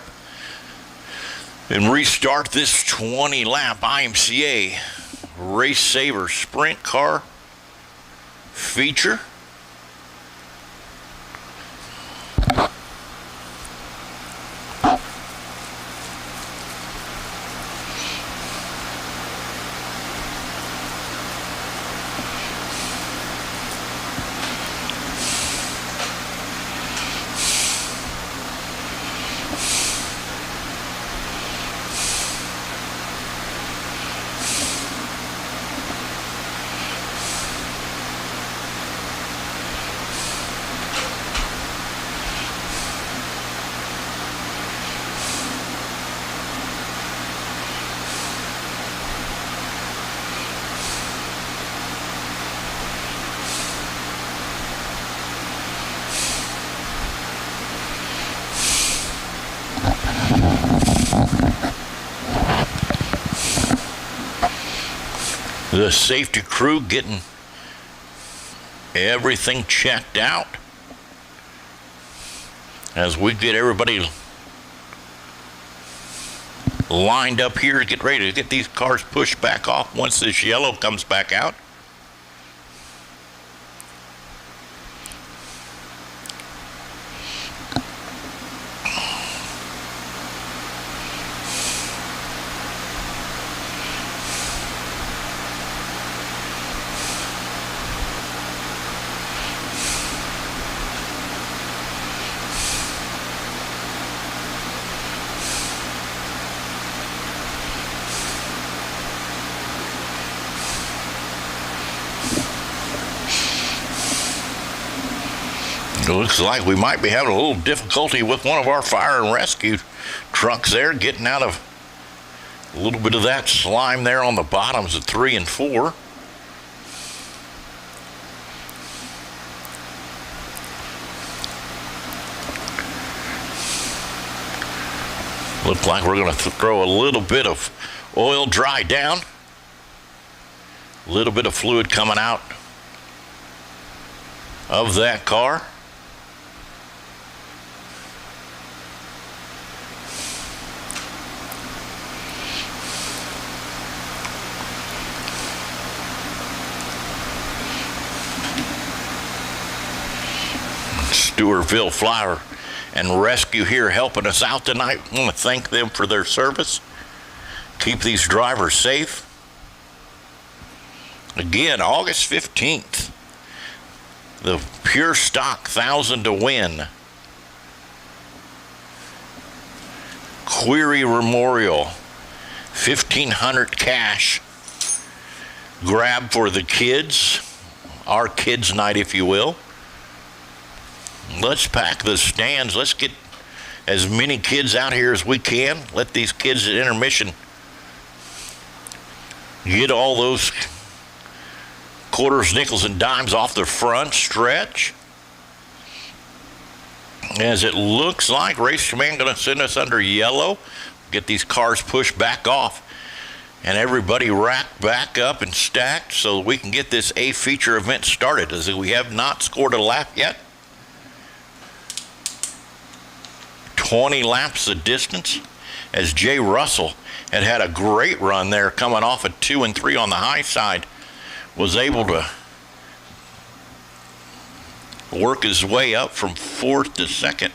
and restart this 20-lap IMCA Race Saver Sprint Car feature. The safety crew getting everything checked out as we get everybody lined up here to get ready to get these cars pushed back off once this yellow comes back out. It looks like we might be having a little difficulty with one of our fire and rescue trucks there, getting out of a little bit of that slime there on the bottoms of 3 and 4. Look like we're going to throw a little bit of oil dry down. A little bit of fluid coming out of that car. Stewartville Fire and Rescue here helping us out tonight. I want to thank them for their service. Keep these drivers safe. Again, August 15th, the Pure Stock 1,000 to win Query Memorial 1,500 cash grab for the kids, our kids night if you will. Let's pack the stands. Let's get as many kids out here as we can. Let these kids at intermission get all those quarters, nickels, and dimes off the front stretch. As it looks like Race Command going to send us under yellow. Get these cars pushed back off and everybody racked back up and stacked so we can get this A feature event started, as we have not scored a lap yet. 20 laps of distance, as Jay Russell had a great run there coming off at 2 and 3 on the high side, was able to work his way up from 4th to 2nd.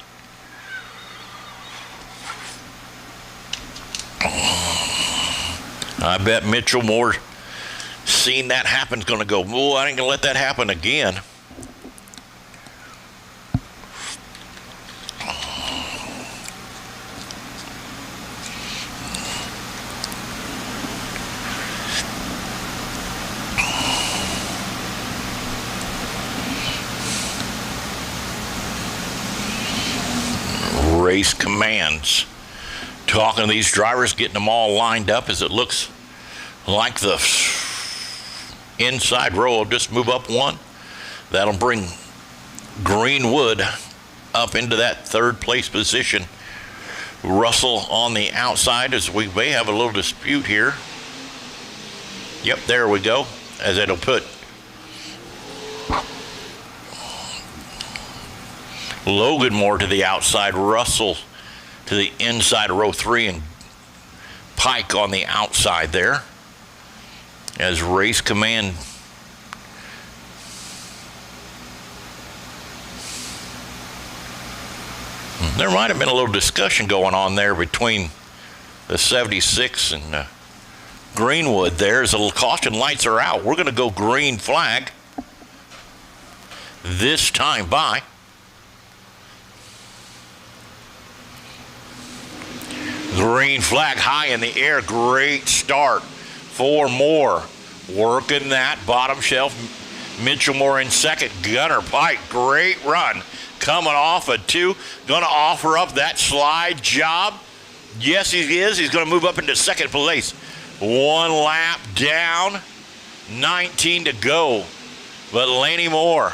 I bet Mitchell Moore, seeing that happen, is going to go, oh, I ain't going to let that happen again. Race Commands talking to these drivers, getting them all lined up, as it looks like the inside row will just move up one. That'll bring Greenwood up into that 3rd place position. Russell on the outside, as we may have a little dispute here. Yep, there we go, as it'll put Logan Moore to the outside, Russell to the inside of row 3, and Pike on the outside there. As Race Command there might have been a little discussion going on there between the 76 and Greenwood there as the caution lights are out. We're going to go green flag this time by. Green flag high in the air. Great start for Moore. Working that bottom shelf. Mitchell Moore in second. Gunner Pike, great run. Coming off a 2. Going to offer up that slide job. Yes, he is. He's going to move up into second place. 1 lap down. 19 to go. But Laney Moore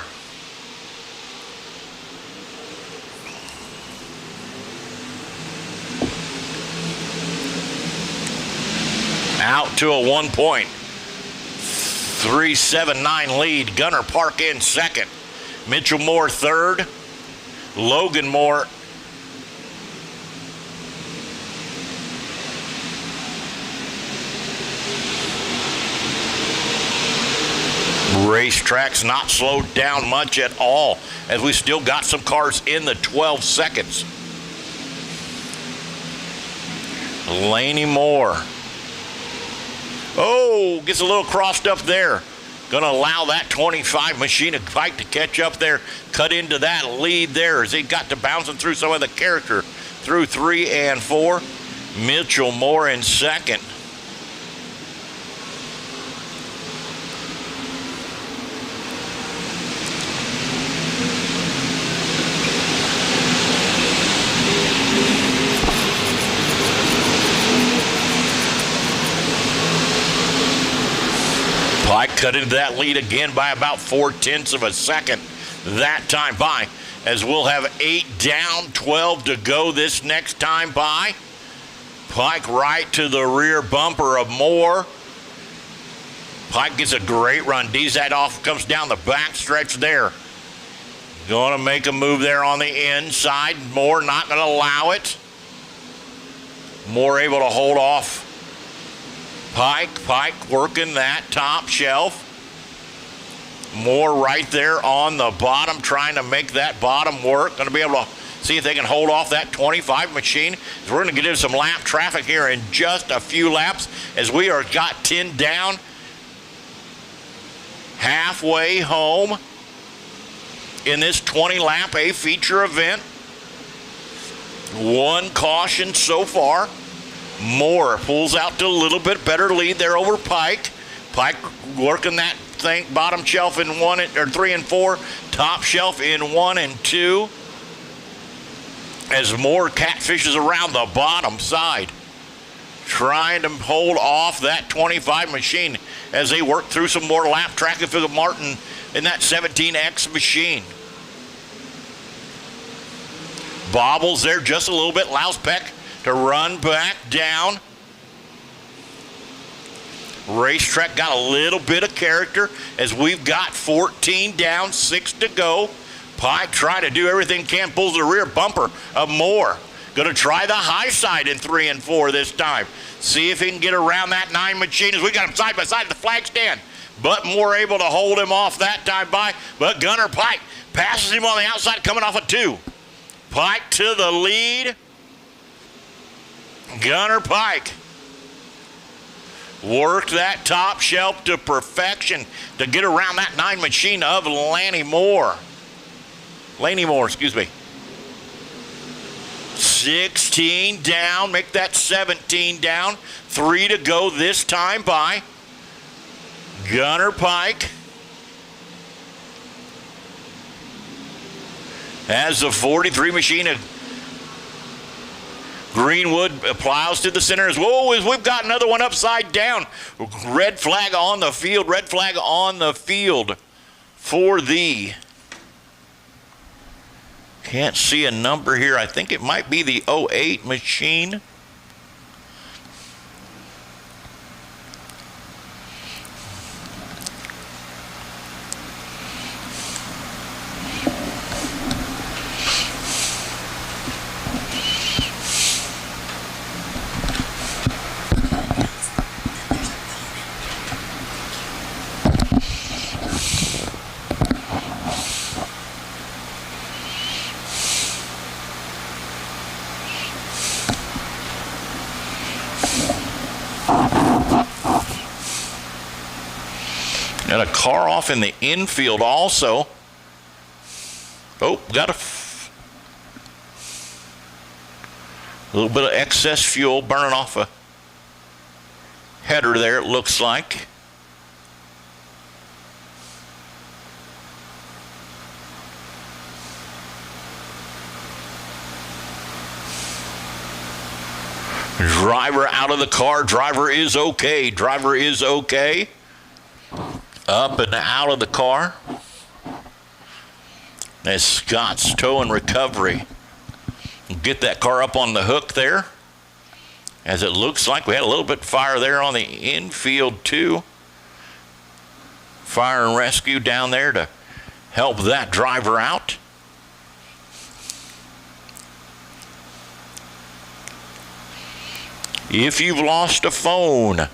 out to a 1.379 lead. Gunner Park in second. Mitchell Moore third. Logan Moore racetrack's not slowed down much at all, as we still got some cars in the 12 seconds. Laney Moore. Oh, gets a little crossed up there. Going to allow that 25 machine of Pike to catch up there, cut into that lead there as he got to bouncing through some of the character through 3 and 4. Mitchell Moore in second. Pike cut into that lead again by about 0.4 of a second that time by, as we'll have 8 down, 12 to go this next time by. Pike right to the rear bumper of Moore. Pike gets a great run. Dizat off, comes down the back stretch there. Going to make a move there on the inside. Moore not going to allow it. Moore able to hold off Pike working that top shelf. Moore right there on the bottom, trying to make that bottom work. Going to be able to see if they can hold off that 25 machine. So we're going to get into some lap traffic here in just a few laps, as we are got 10 down, halfway home in this 20-lap A-feature event. 1 caution so far. Moore pulls out to a little bit better lead there over Pike. Pike working that thing, bottom shelf in 1 or 3 and 4, top shelf in 1 and 2. As Moore catfishes around the bottom side, trying to hold off that 25 machine as they work through some more lap traffic for Martin in that 17X machine. Bobbles there just a little bit, allows Peck to run back down. Racetrack got a little bit of character as we've got 14 down, 6 to go. Pike trying to do everything he can, pulls the rear bumper of Moore. Going to try the high side in 3 and 4 this time. See if he can get around that 9 machine as we got him side by side at the flag stand. But Moore able to hold him off that time by. But Gunner Pike passes him on the outside coming off a 2. Pike to the lead. Gunner Pike worked that top shelf to perfection to get around that 9 machine of Laney Moore, excuse me. 16 down, make that 17 down. 3 to go this time by. Gunner Pike as the 43 machine of Greenwood plows to the center as well. As we've got another one upside down. Red flag on the field. Red flag on the field for the, can't see a number here. I think it might be the 08 machine. And a car off in the infield also. Oh, got a little bit of excess fuel burning off a header there, it looks like. Driver out of the car. Driver is okay. Driver is okay. Up and out of the car. As Scott's tow and recovery get that car up on the hook there. As it looks like we had a little bit of fire there on the infield too. Fire and rescue down there to help that driver out. If you've lost a phone,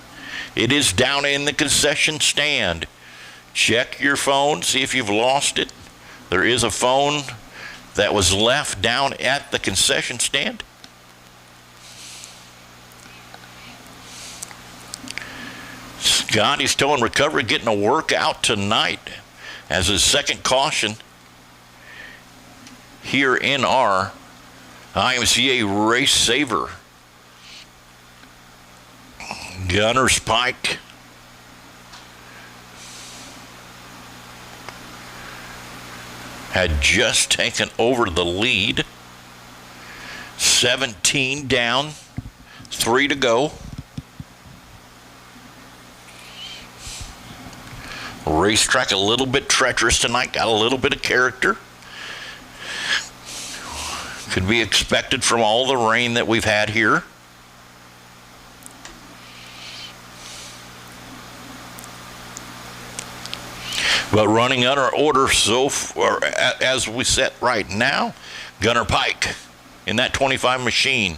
it is down in the concession stand. Check your phone, see if you've lost it. There is a phone that was left down at the concession stand. Scotty's tow and recovery getting a workout tonight as his second caution here in our IMCA Race Saver. Gunner Spike had just taken over the lead. 17 down, 3 to go. Racetrack a little bit treacherous tonight, got a little bit of character. Could be expected from all the rain that we've had here. But running under order so far, as we set right now, Gunner Pike in that 25 machine,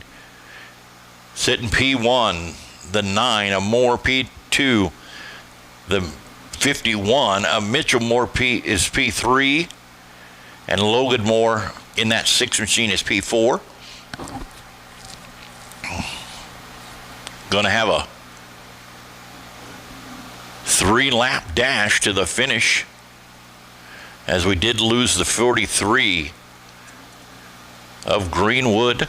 sitting P1, the 9, a Moore P2, the 51, a Mitchell Moore is P3, and Logan Moore in that 6 machine is P4. Going to have a 3-lap dash to the finish, as we did lose the 43 of Greenwood.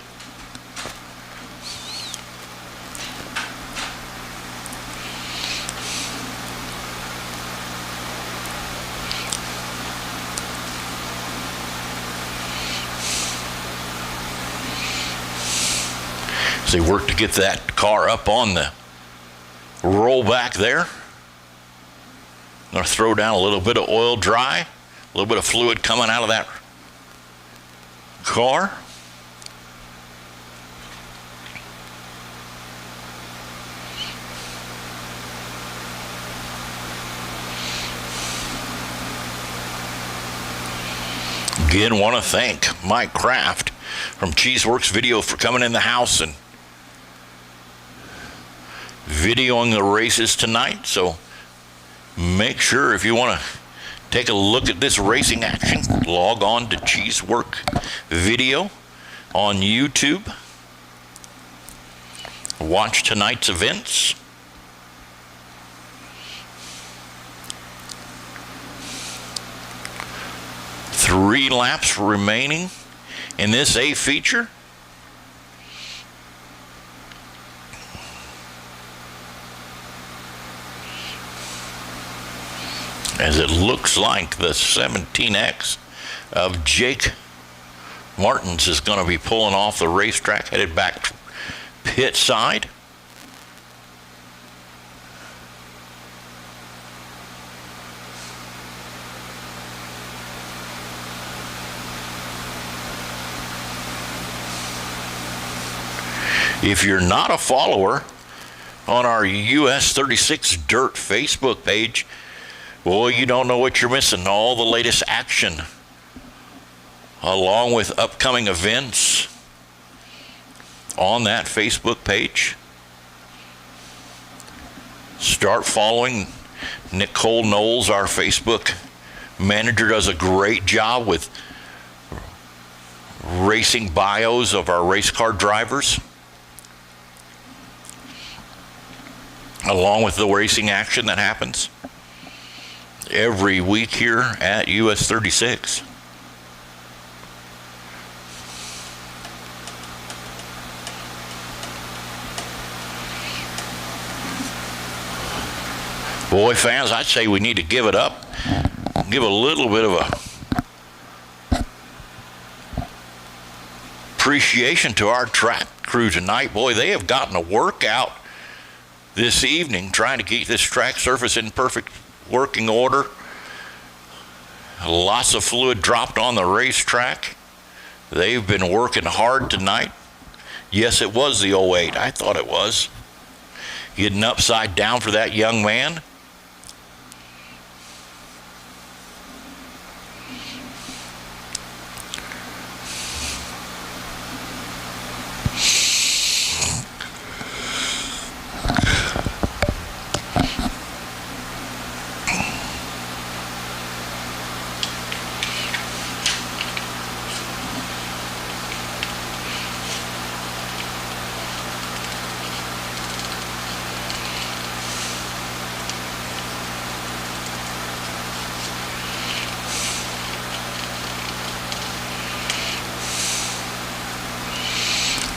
As they work to get that car up on the rollback there. I'm going to throw down a little bit of oil dry, a little bit of fluid coming out of that car. Again, want to thank Mike Kraft from Cheeseworks Video for coming in the house and videoing the races tonight. So make sure, if you want to take a look at this racing action, log on to Cheesework Video on YouTube. Watch tonight's events. Three laps remaining in this A feature. As it looks like the 17X of Jake Martins is going to be pulling off the racetrack, headed back pit side. If you're not a follower on our US 36 Dirt Facebook page, boy, you don't know what you're missing. All the latest action, along with upcoming events on that Facebook page. Start following Nicole Knowles, our Facebook manager, does a great job with racing bios of our race car drivers, along with the racing action that happens. every week here at US 36. Boy, fans, I'd say we need to give it up. Give a little bit of a appreciation to our track crew tonight. Boy, they have gotten a workout this evening trying to keep this track surface in perfect working order. Lots of fluid dropped on the racetrack. They've been working hard tonight. Yes, it was the 08. I thought it was. Getting upside down for that young man.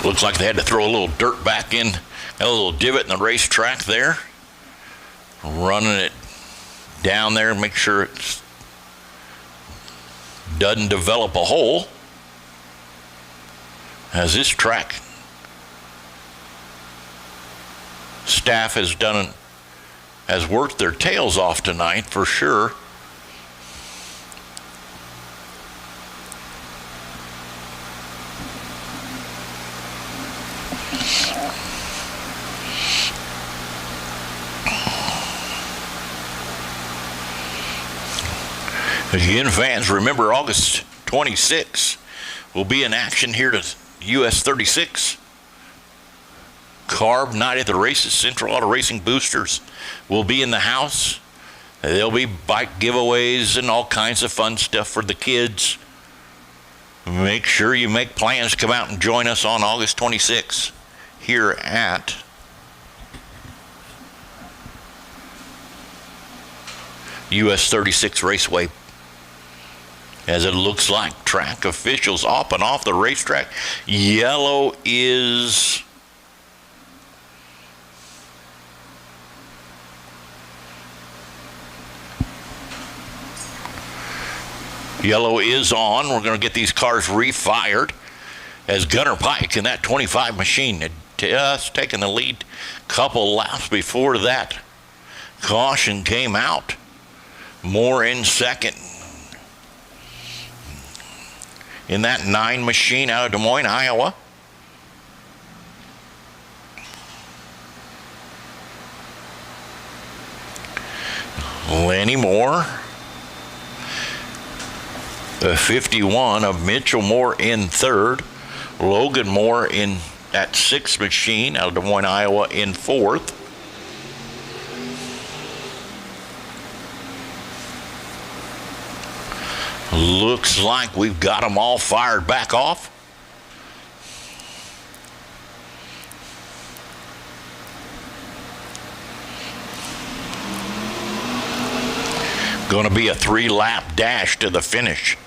Looks like they had to throw a little dirt back in, a little divot in the racetrack there. Running it down there and make sure it doesn't develop a hole. As this track staff has worked their tails off tonight for sure. Again, fans, remember August 26 will be in action here to US 36. Carb night at the races. Central Auto Racing boosters will be in the house. There'll be bike giveaways and all kinds of fun stuff for the kids. Make sure you make plans to come out and join us on August 26 here at US 36 Raceway. As it looks like track officials up and off the racetrack. Yellow is on. We're going to get these cars refired as Gunner Pike in that 25 machine had just taken the lead couple laps before that caution came out. Moore in second. In that 9 machine out of Des Moines, Iowa. Lenny Moore. The 51 of Mitchell Moore in third. Logan Moore in that 6th machine out of Des Moines, Iowa in 4th. Looks like we've got them all fired back off. Going to be a 3-lap dash to the finish.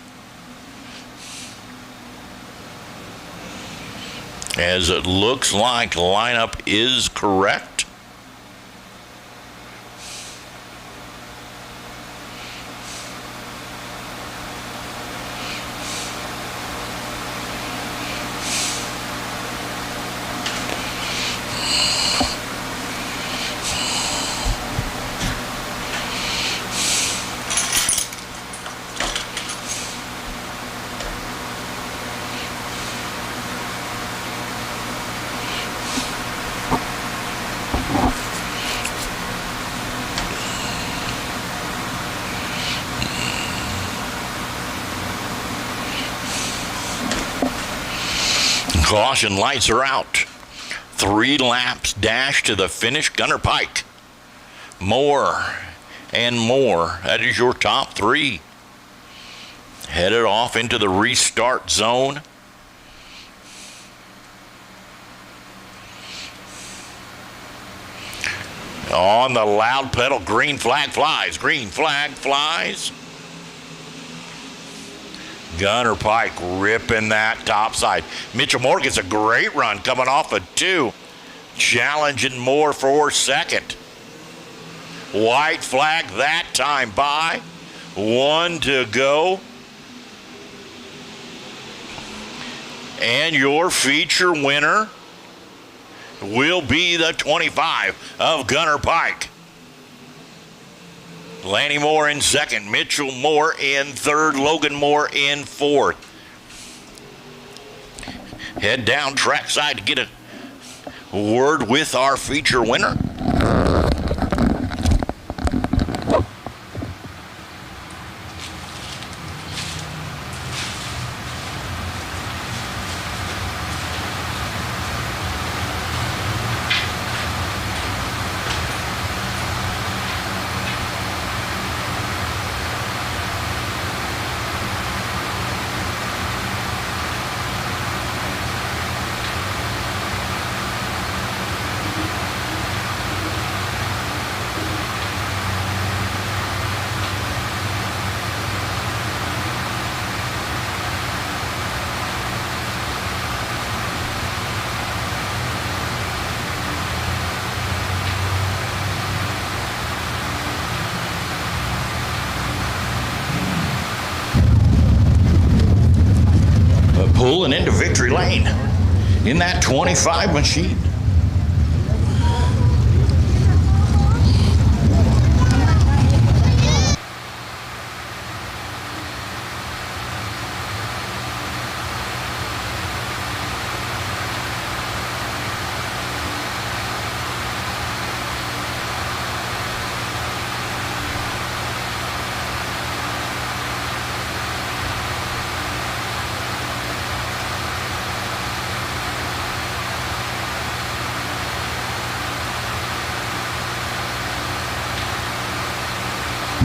As it looks like the lineup is correct. Caution lights are out. 3 laps dash to the finish. Gunner Pike, Moore, and Moore. That is your top 3. Headed off into the restart zone. On the loud pedal, green flag flies. Green flag flies. Gunner Pike ripping that top side. Mitchell Moore gets a great run coming off a 2. Challenging Moore for second. White flag that time by. 1 to go. And your feature winner will be the 25 of Gunner Pike. Lanny Moore in second, Mitchell Moore in third, Logan Moore in fourth. Head down trackside to get a word with our feature winner. Pulling into victory lane in that 25 machine.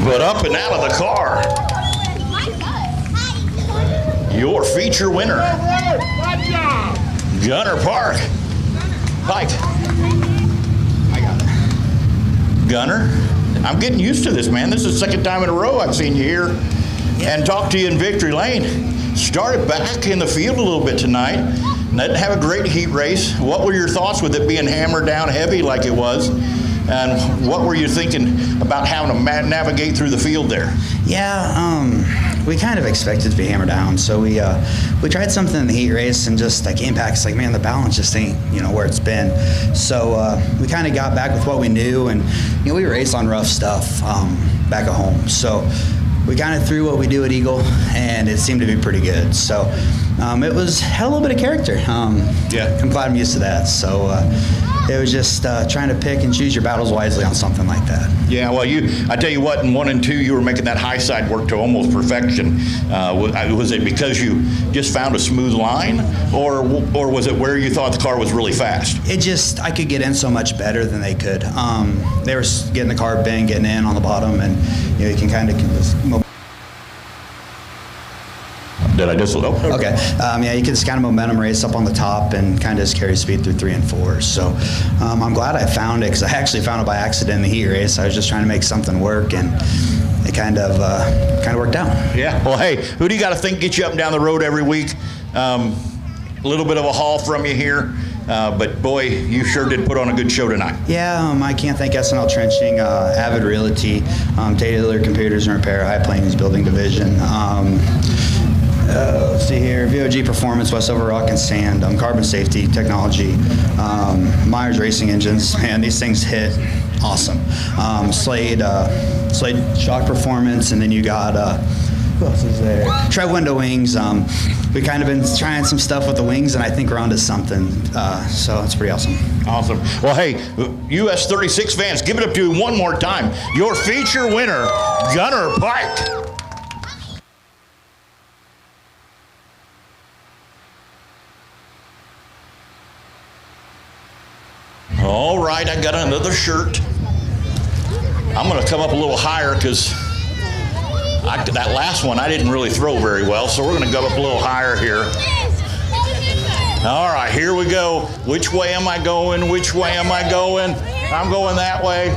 But up and out of the car, your feature winner, Gunner Pike. I got it. Gunner, I'm getting used to this, man. This is the second time in a row I've seen you here and talked to you in victory lane. Started back in the field a little bit tonight. Didn't have a great heat race. What were your thoughts with it being hammered down heavy like it was? And what were you thinking about having to navigate through the field there? Yeah, we kind of expected to be hammered down, so we tried something in the heat race, and just like impact's like, man, the balance just ain't where it's been. So we kind of got back with what we knew, and we race on rough stuff back at home. So we kind of threw what we do at Eagle, and it seemed to be pretty good. So it had a little bit of character. Yeah, I'm glad I'm used to that. So. It was just trying to pick and choose your battles wisely on something like that. Yeah, well, I tell you what, in 1 and 2, you were making that high side work to almost perfection. Was it because you just found a smooth line, or was it where you thought the car was really fast? I could get in so much better than they could. They were getting the car bent, getting in on the bottom, and you can kind of. Did I just? Oh, okay. Yeah, you can just kind of momentum race up on the top and kind of just carry speed through 3 and 4. So I'm glad I found it, because I actually found it by accident in the heat race. I was just trying to make something work, and it kind of worked out. Yeah. Well, hey, who do you got to think gets you up and down the road every week? A little bit of a haul from you here. But boy, you sure did put on a good show tonight. Yeah, I can't thank SNL Trenching, Avid Realty, Taylor Computers and Repair, High Plains Building Division. Let's see here, VOG Performance, Westover Rock and Sand, Carbon Safety Technology, Myers Racing Engines. Man, these things hit awesome. Slade Shock Performance, and then you got, who else is there? Trev Window Wings. We've kind of been trying some stuff with the wings, and I think we're onto something. So it's pretty awesome. Awesome. Well, hey, US 36 fans, give it up to you one more time. Your feature winner, Gunner Pike. All right, I got another shirt. I'm going to come up a little higher because that last one I didn't really throw very well, so we're going to go up a little higher here. All right, here we go. Which way am I going? Which way am I going? I'm going that way.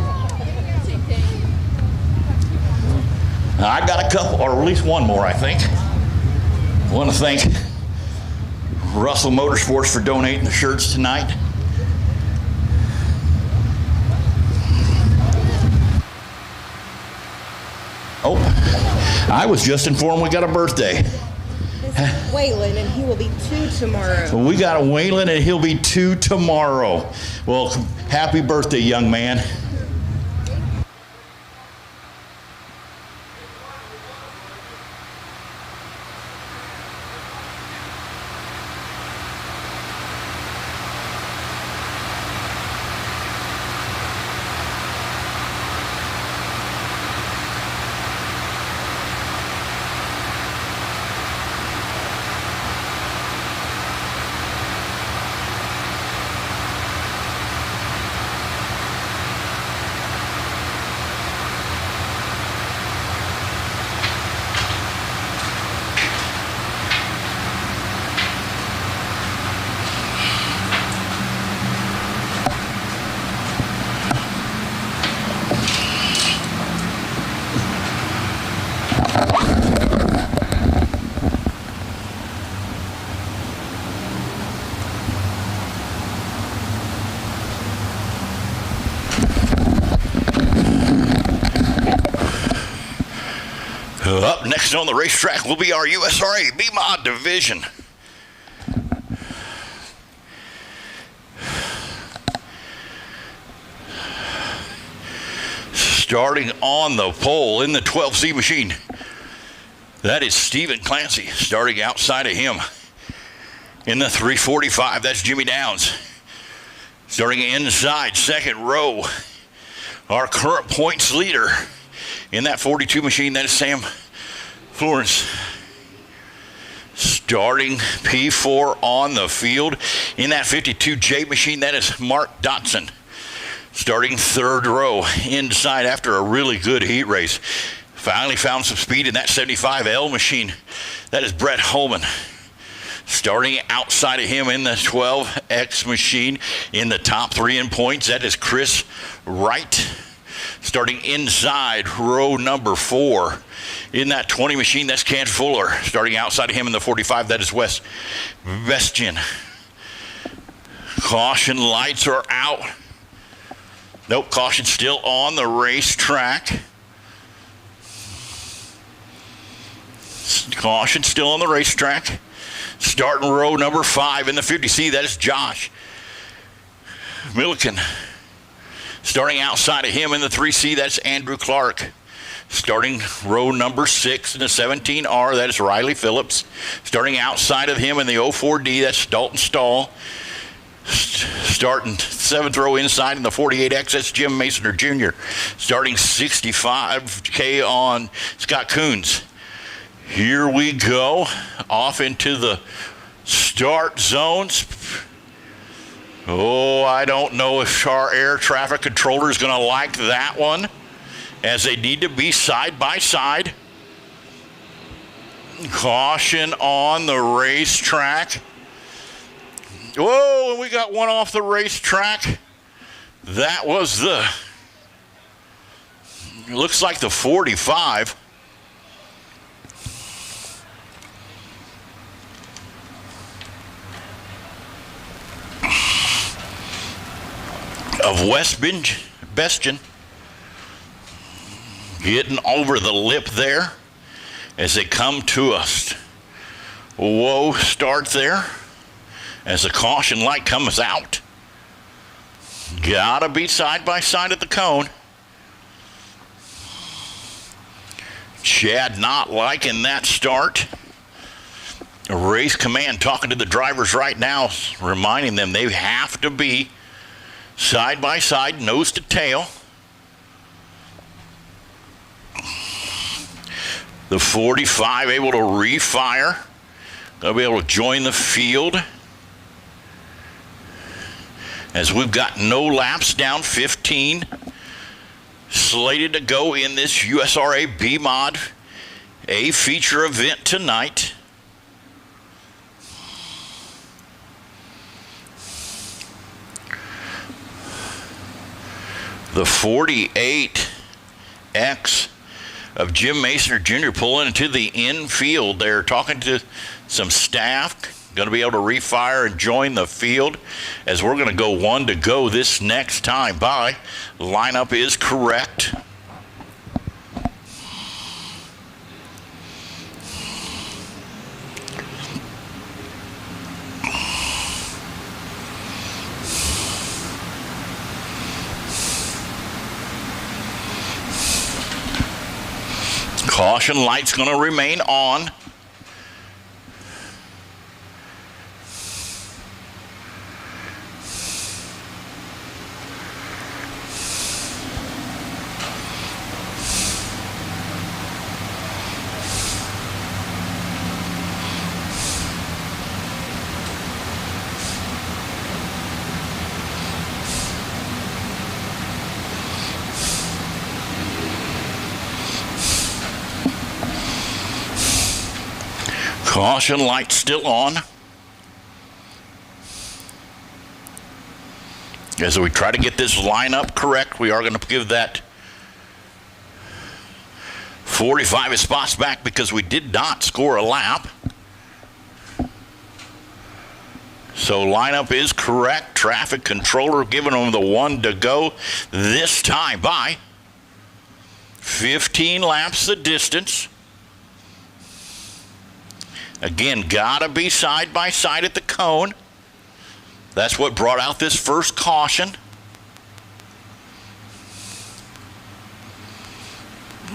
I got a couple, or at least one more, I think. I want to thank Russell Motorsports for donating the shirts tonight. Oh, I was just informed we got a birthday. Waylon, and he will be 2 tomorrow. We got a Waylon, and he'll be 2 tomorrow. Well, happy birthday, young man. Up next on the racetrack will be our USRA B-Mod division. Starting on the pole in the 12C machine, that is Stephen Clancy. Starting outside of him in the 345, that's Jimmy Downs. Starting inside, second row, our current points leader in that 42 machine, that is Sam Florence. Starting P4 on the field in that 52J machine, that is Mark Dotson. Starting third row inside after a really good heat race. Finally found some speed in that 75L machine, that is Brett Holman. Starting outside of him in the 12X machine in the top 3 in points, that is Chris Wright. Starting inside row number 4 in that 20 machine, that's Ken Fuller. Starting outside of him in the 45, that is Wes Vestian. Caution lights are out. Nope, caution still on the racetrack. Caution still on the racetrack. Starting row number 5 in the 50C, that is Josh Milliken. Starting outside of him in the 3C, that's Andrew Clark. Starting row number 6 in the 17R, that is Riley Phillips. Starting outside of him in the 04D, that's Dalton Stahl. Starting 7th row inside in the 48X, that's Jim Masoner Jr. Starting 65K on Scott Coons. Here we go, off into the start zones. Oh, I don't know if our air traffic controller is going to like that one, as they need to be side by side. Caution on the racetrack. Whoa, and we got one off the racetrack. That was looks like the 45. Of West Bestian, getting over the lip there as they come to us. Whoa, start there as the caution light comes out. Gotta be side by side at the cone. Chad not liking that start. Race command talking to the drivers right now, reminding them they have to be side by side, nose to tail. The 45 able to refire. They'll be able to join the field as we've got no laps down 15 slated to go in this USRA B-Mod A feature event tonight. The 48X of Jim Masoner Jr. pulling into the infield. They're talking to some staff. Going to be able to refire and join the field as we're going to go 1 to go this next time by. Lineup is correct. Caution light's going to remain on. Caution light still on. As we try to get this lineup correct, we are going to give that 45 spots back because we did not score a lap. So lineup is correct. Traffic controller giving them the 1 to go this time by 15 laps the distance. Again, gotta be side by side at the cone. That's what brought out this first caution.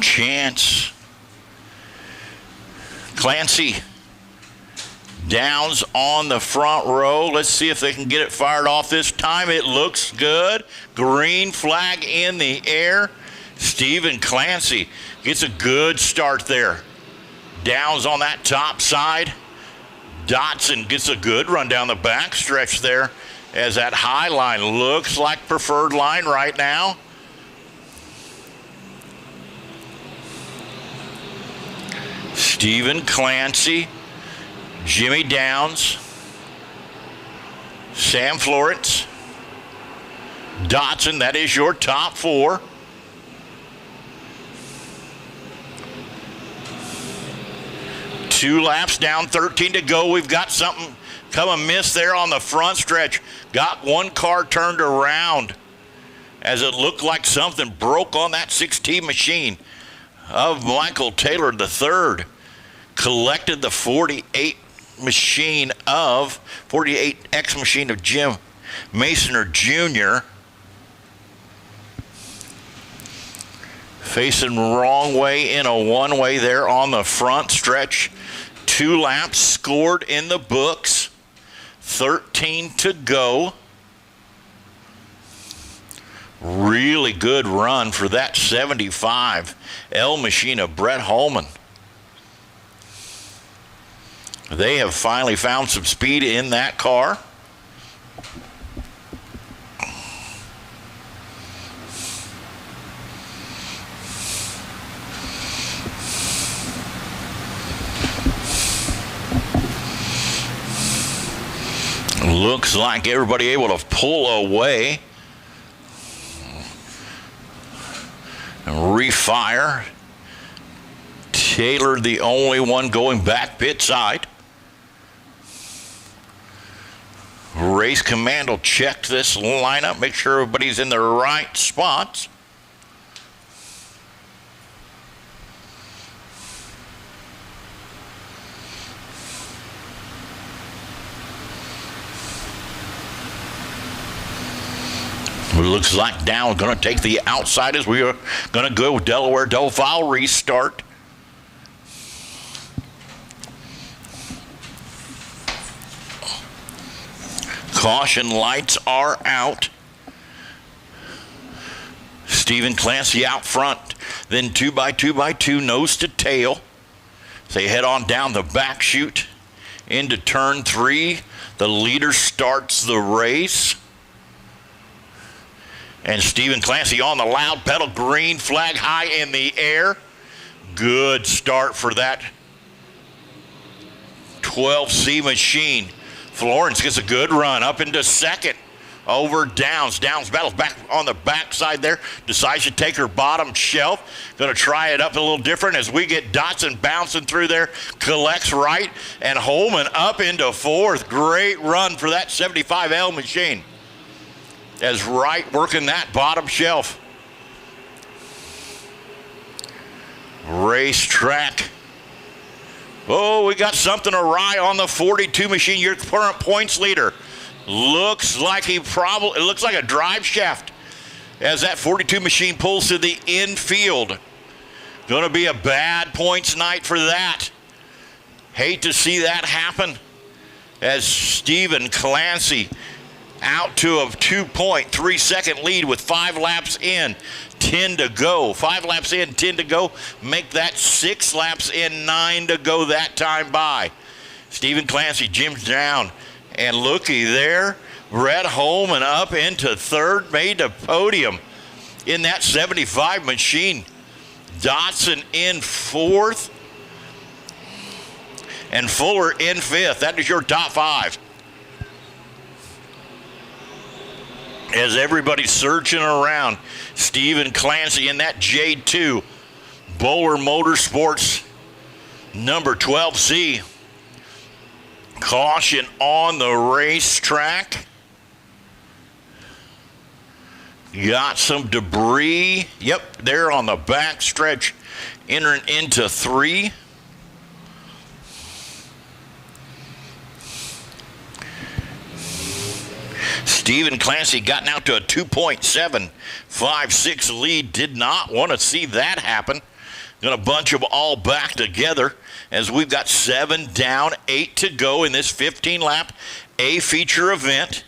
Chance. Clancy. Downs on the front row. Let's see if they can get it fired off this time. It looks good. Green flag in the air. Stephen Clancy gets a good start there. Downs on that top side. Dotson gets a good run down the back stretch there as that high line looks like preferred line right now. Stephen Clancy, Jimmy Downs, Sam Florence, Dotson, that is your top 4. Two laps down, 13 to go. We've got something come amiss there on the front stretch. Got one car turned around as it looked like something broke on that 16 machine of Michael Taylor III. Collected the 48 machine of 48X machine of Jim Masoner Jr. Facing wrong way in a one-way there on the front stretch. 2 laps scored in the books. 13 to go. Really good run for that 75 L machine of Brett Holman. They have finally found some speed in that car. Looks like everybody able to pull away and refire. Taylor the only one going back pit side. Race Commando checked this lineup, make sure everybody's in the right spots. It looks like Down going to take the outside as we are going to go Delaware double file restart. Caution lights are out. Stephen Clancy out front. Then 2x2x2 nose to tail. They head on down the back chute into turn 3. The leader starts the race. And Stephen Clancy on the loud pedal, green flag high in the air. Good start for that 12C machine. Florence gets a good run up into second. over Downs. Downs battles back on the backside there. Decides to take her bottom shelf. Going to try it up a little different as we get Dotson bouncing through there. Collects right, and Holman up into fourth. Great run for that 75L machine. As Wright working that bottom shelf. Racetrack. Oh, we got something awry on the 42 machine. Your current points leader. Looks like it looks like a drive shaft as that 42 machine pulls to the infield. Going to be a bad points night for that. Hate to see that happen as Stephen Clancy out to a 2.3 second lead with 5 laps in, 10 to go. 5 laps in, 10 to go. Make that 6 laps in, 9 to go that time by. Stephen Clancy jims down. And looky there, Brett Holman up into third, made the podium in that 75 machine. Dotson in fourth, and Fuller in fifth. That is your top 5. As everybody's searching around, Stephen Clancy in that J2, Bowler Motorsports, number 12C. Caution on the racetrack. Got some debris. Yep, there on the back stretch, entering into 3. Stephen Clancy gotten out to a 2.756 lead. Did not want to see that happen. Gonna bunch them all back together as we've got 7 down, 8 to go in this 15-lap A feature event.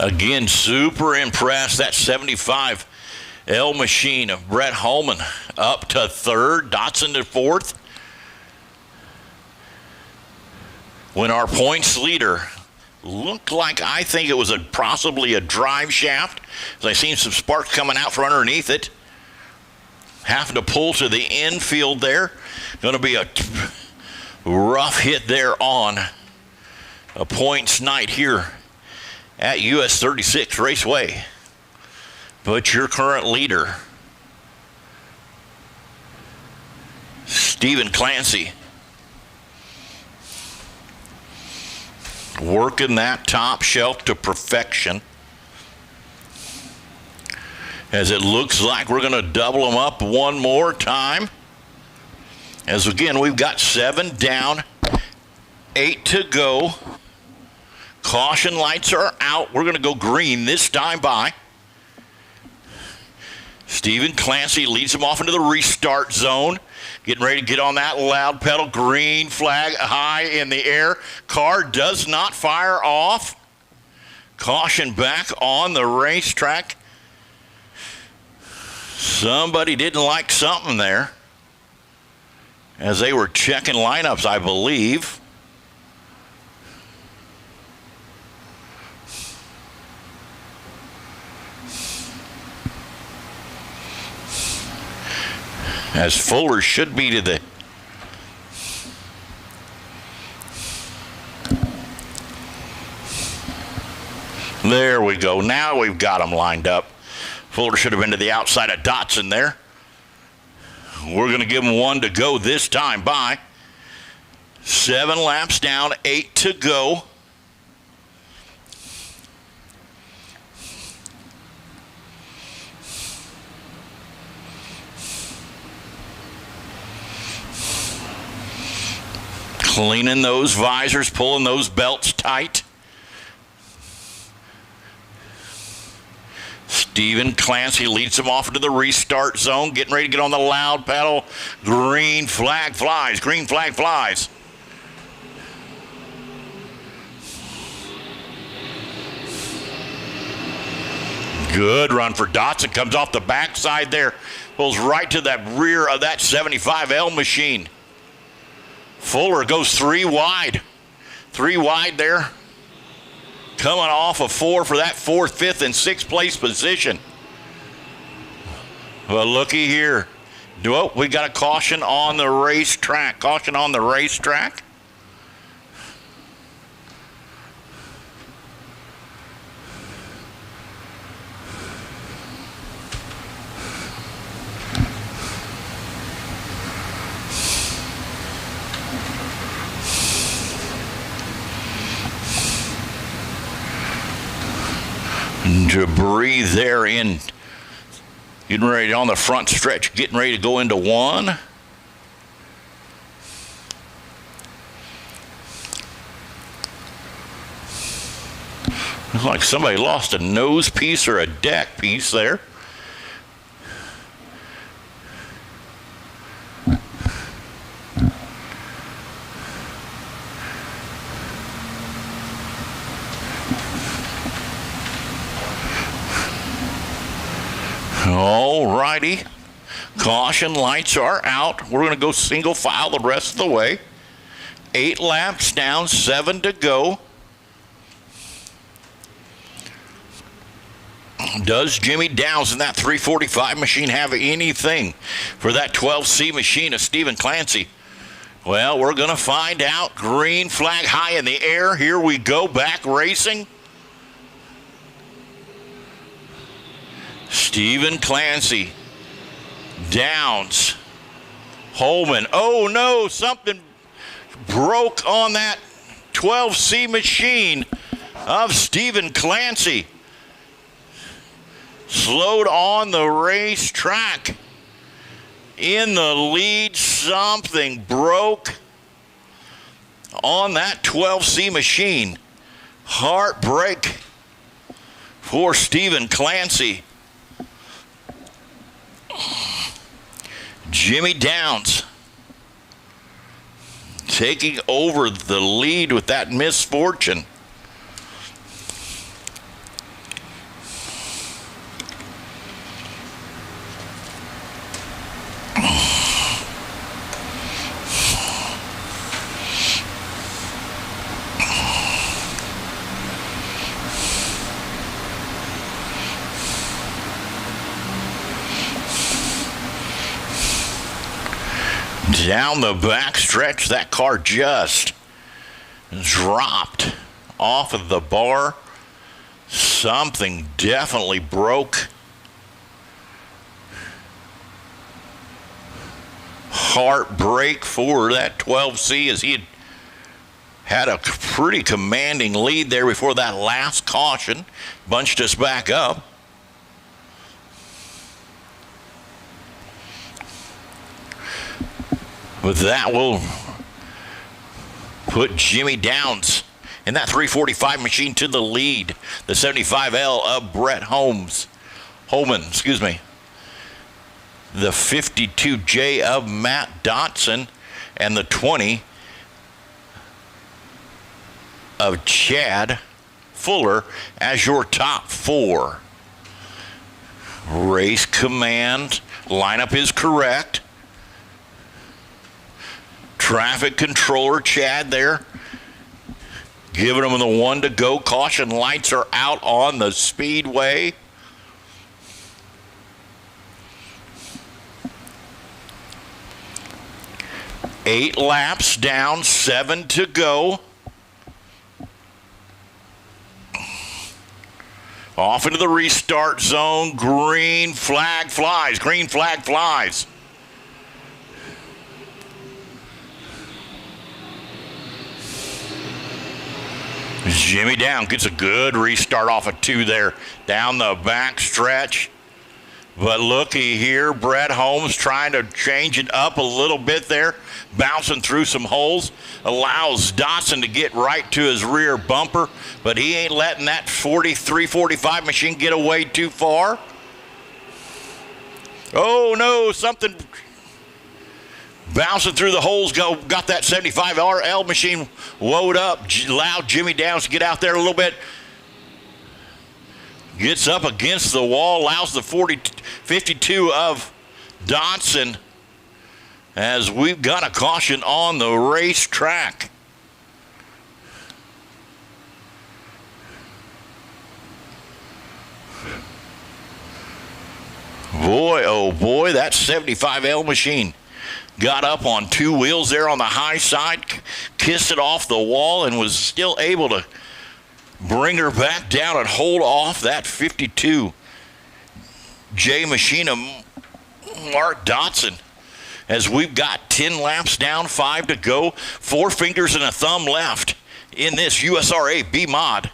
Again, super impressed. That 75L machine of Brett Holman up to third, Dotson to fourth. When our points leader looked like, I think it was possibly a drive shaft, as I seen some sparks coming out from underneath it. Having to pull to the infield there. Going to be a rough hit there on a points night here at US 36 Raceway. But your current leader, Stephen Clancy, working that top shelf to perfection. As it looks like we're going to double them up one more time. As again, we've got 7 down, 8 to go. Caution lights are out. We're going to go green this time by. Stephen Clancy leads them off into the restart zone. Getting ready to get on that loud pedal. Green flag high in the air. Car does not fire off. Caution back on the racetrack. Somebody didn't like something there as they were checking lineups, I believe. As Fuller should be to the there we go. Now we've got them lined up. Fuller should have been to the outside of Dotson there. We're going to give them 1 to go this time by. 7 laps down, 8 to go. Cleaning those visors, pulling those belts tight. Stephen Clancy leads them off into the restart zone, getting ready to get on the loud pedal. Green flag flies, green flag flies. Good run for Dotson, comes off the backside there. Pulls right to that rear of that 75L machine. Fuller goes 3 wide. 3 wide there. Coming off of 4 for that 4th, 5th, and 6th place position. Well, looky here. Well, we got a caution on the racetrack. Caution on the racetrack. Debris there in, getting ready on the front stretch, getting ready to go into one. Looks like somebody lost a nose piece or a deck piece there. All righty. Caution lights are out. We're going to go single file the rest of the way. 8 laps down, 7 to go. Does Jimmy Downs in that 345 machine have anything for that 12C machine of Stephen Clancy? Well, we're going to find out. Green flag high in the air. Here we go, back racing. Stephen Clancy, Downs, Holman. Oh no, something broke on that 12C machine of Stephen Clancy. Slowed on the racetrack. In the lead, something broke on that 12C machine. Heartbreak for Stephen Clancy. Jimmy Downs taking over the lead with that misfortune. Down the back stretch, that car just dropped off of the bar. Something definitely broke. Heartbreak for that 12C as he had a pretty commanding lead there before that last caution. Bunched us back up. With that, we'll put Jimmy Downs in that 345 machine to the lead. The 75L of Brett Holman, the 52J of Matt Dotson, and the 20 of Chad Fuller as your top 4. Race command lineup is correct. Traffic controller Chad there, giving them the 1 to go. Caution lights are out on the speedway. Eight laps down, 7 to go. Off into the restart zone. Green flag flies. Green flag flies. Jimmy Down gets a good restart off of 2 there down the back stretch. But looky here, Brett Holmes trying to change it up a little bit there, bouncing through some holes, allows Dotson to get right to his rear bumper, but he ain't letting that 345 machine get away too far. Oh no, something bouncing through the holes, got that 75RL machine woed up, allowed Jimmy Downs to get out there a little bit. Gets up against the wall, allows the 52 of Dotson as we've got a caution on the racetrack. Boy, oh boy, that 75L machine got up on two wheels there on the high side, kissed it off the wall, and was still able to bring her back down and hold off that 52 J machine of Mark Dotson. As we've got 10 laps down, 5 to go, 4 fingers and a thumb left in this USRA B mod.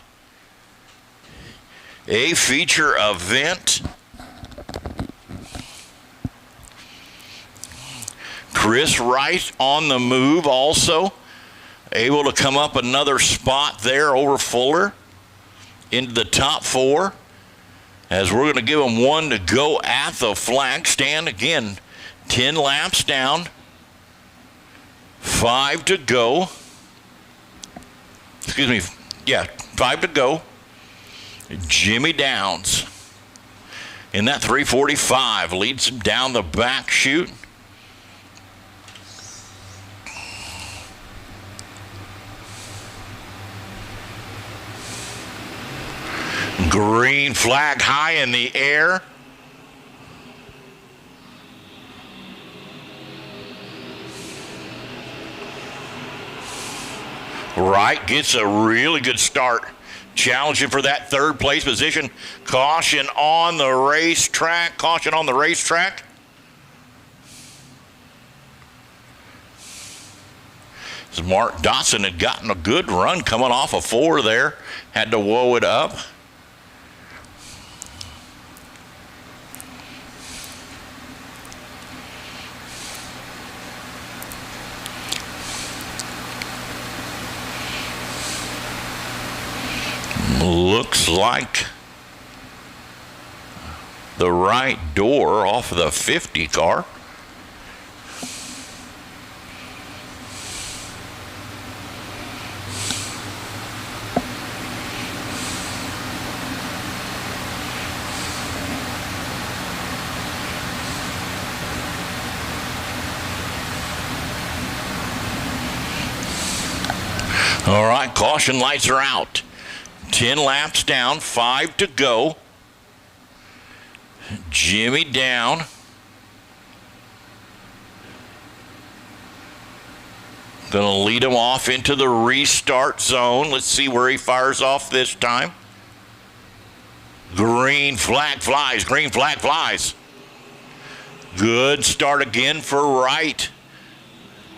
A feature event. Chris Wright on the move also. Able to come up another spot there over Fuller into the top 4. As we're going to give him 1 to go at the flag stand. Again, 10 laps down. 5 to go. Excuse me. Yeah, 5 to go. Jimmy Downs in that 345 leads him down the back chute. Green flag high in the air. Wright gets a really good start. Challenging for that 3rd place position. Caution on the racetrack. Caution on the racetrack. As Mark Dotson had gotten a good run coming off a 4 there. Had to woe it up. Looks like the right door off of the 50 car. All right, caution lights are out. 10 laps down, 5 to go. Jimmy down. Gonna lead him off into the restart zone. Let's see where he fires off this time. Green flag flies, green flag flies. Good start again for Wright.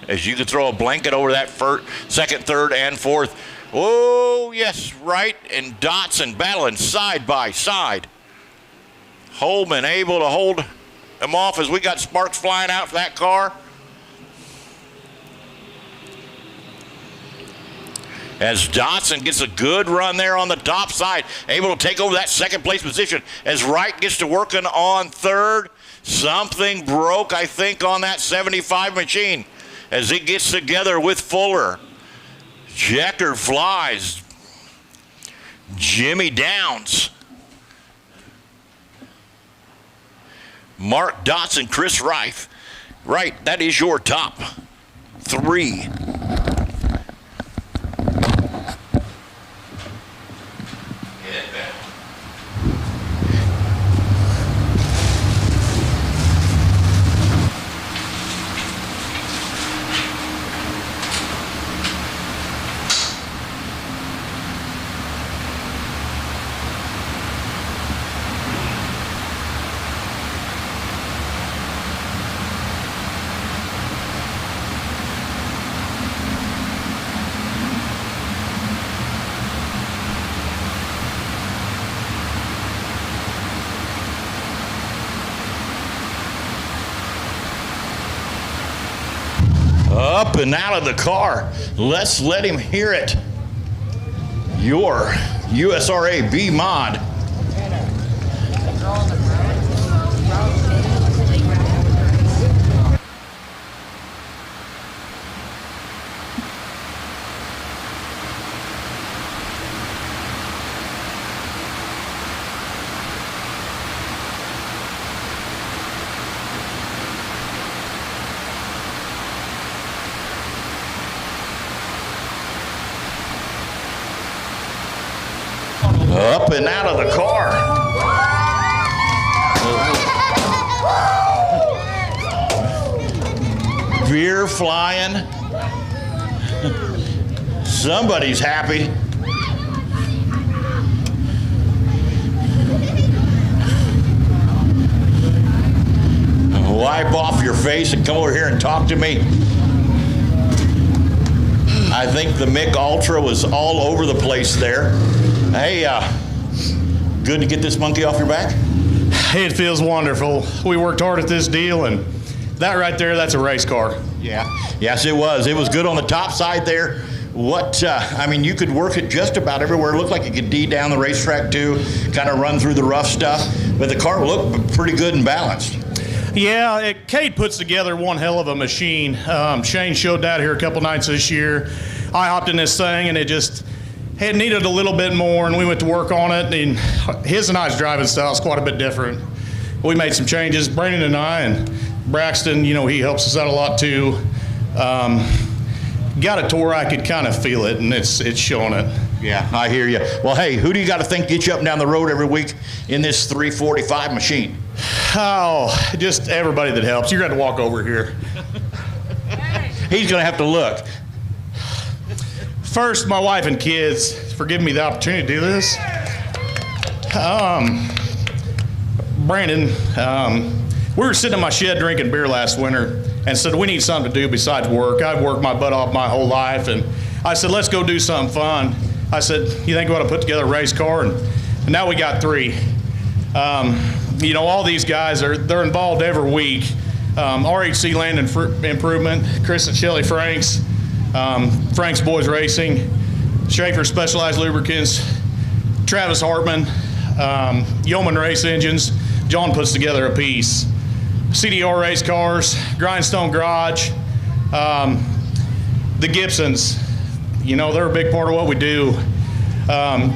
As you can throw a blanket over that 2nd, 3rd, and 4th. Oh, yes, Wright and Dotson battling side by side. Holman able to hold him off as we got sparks flying out for that car. As Dotson gets a good run there on the top side, able to take over that 2nd place position. As Wright gets to working on 3rd, something broke, I think, on that 75 machine as it gets together with Fuller. Checker flies. Jimmy Downs. Mark Dotson, Chris Wright. Right, that is your top 3. Up and out of the car. Let's let him hear it. Your USRA B mod. Up and out of the car. beer flying. Somebody's happy. Wipe off your face and come over here and talk to me. I think the Mick Ultra was all over the place there. Hey, good to get this monkey off your back? It feels wonderful. We worked hard at this deal, and that right there, that's a race car. Yeah. Yes, it was. It was good on the top side there. I mean, you could work it just about everywhere. It looked like you could D down the racetrack too, kind of run through the rough stuff. But the car looked pretty good and balanced. Yeah, Cade puts together one hell of a machine. Shane showed that here a couple nights this year. I hopped in this thing, and it needed a little bit more, and we went to work on it. And his and I's driving style is quite a bit different. We made some changes, Brandon and I, and Braxton, he helps us out a lot too. Got it to where I could kind of feel it, and it's showing it. Yeah, I hear you. Well, hey, who do you got to think gets you up and down the road every week in this 345 machine? Oh, just everybody that helps. You're going to walk over here. He's going to have to look. First, my wife and kids for giving me the opportunity to do this. Brandon, we were sitting in my shed drinking beer last winter and said, we need something to do besides work. I've worked my butt off my whole life, and I said, let's go do something fun. I said, you think we ought to put together a race car? And now we got 3. All these guys, they're involved every week. RHC Land Improvement, Chris and Shelly Franks, Frank's Boys Racing, Schaefer Specialized Lubricants, Travis Hartman, Yeoman Race Engines. John puts together a piece. CDR Race Cars, Grindstone Garage, the Gibsons. They're a big part of what we do.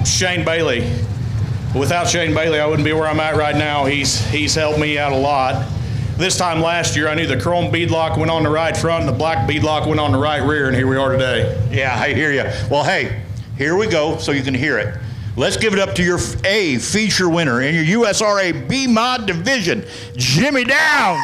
Shane Bailey. Without Shane Bailey, I wouldn't be where I'm at right now. He's helped me out a lot. This time last year, I knew the chrome beadlock went on the right front and the black beadlock went on the right rear, and here we are today. Yeah, I hear you. Well, hey, here we go so you can hear it. Let's give it up to your A feature winner in your USRA B-Mod division, Jimmy Downs.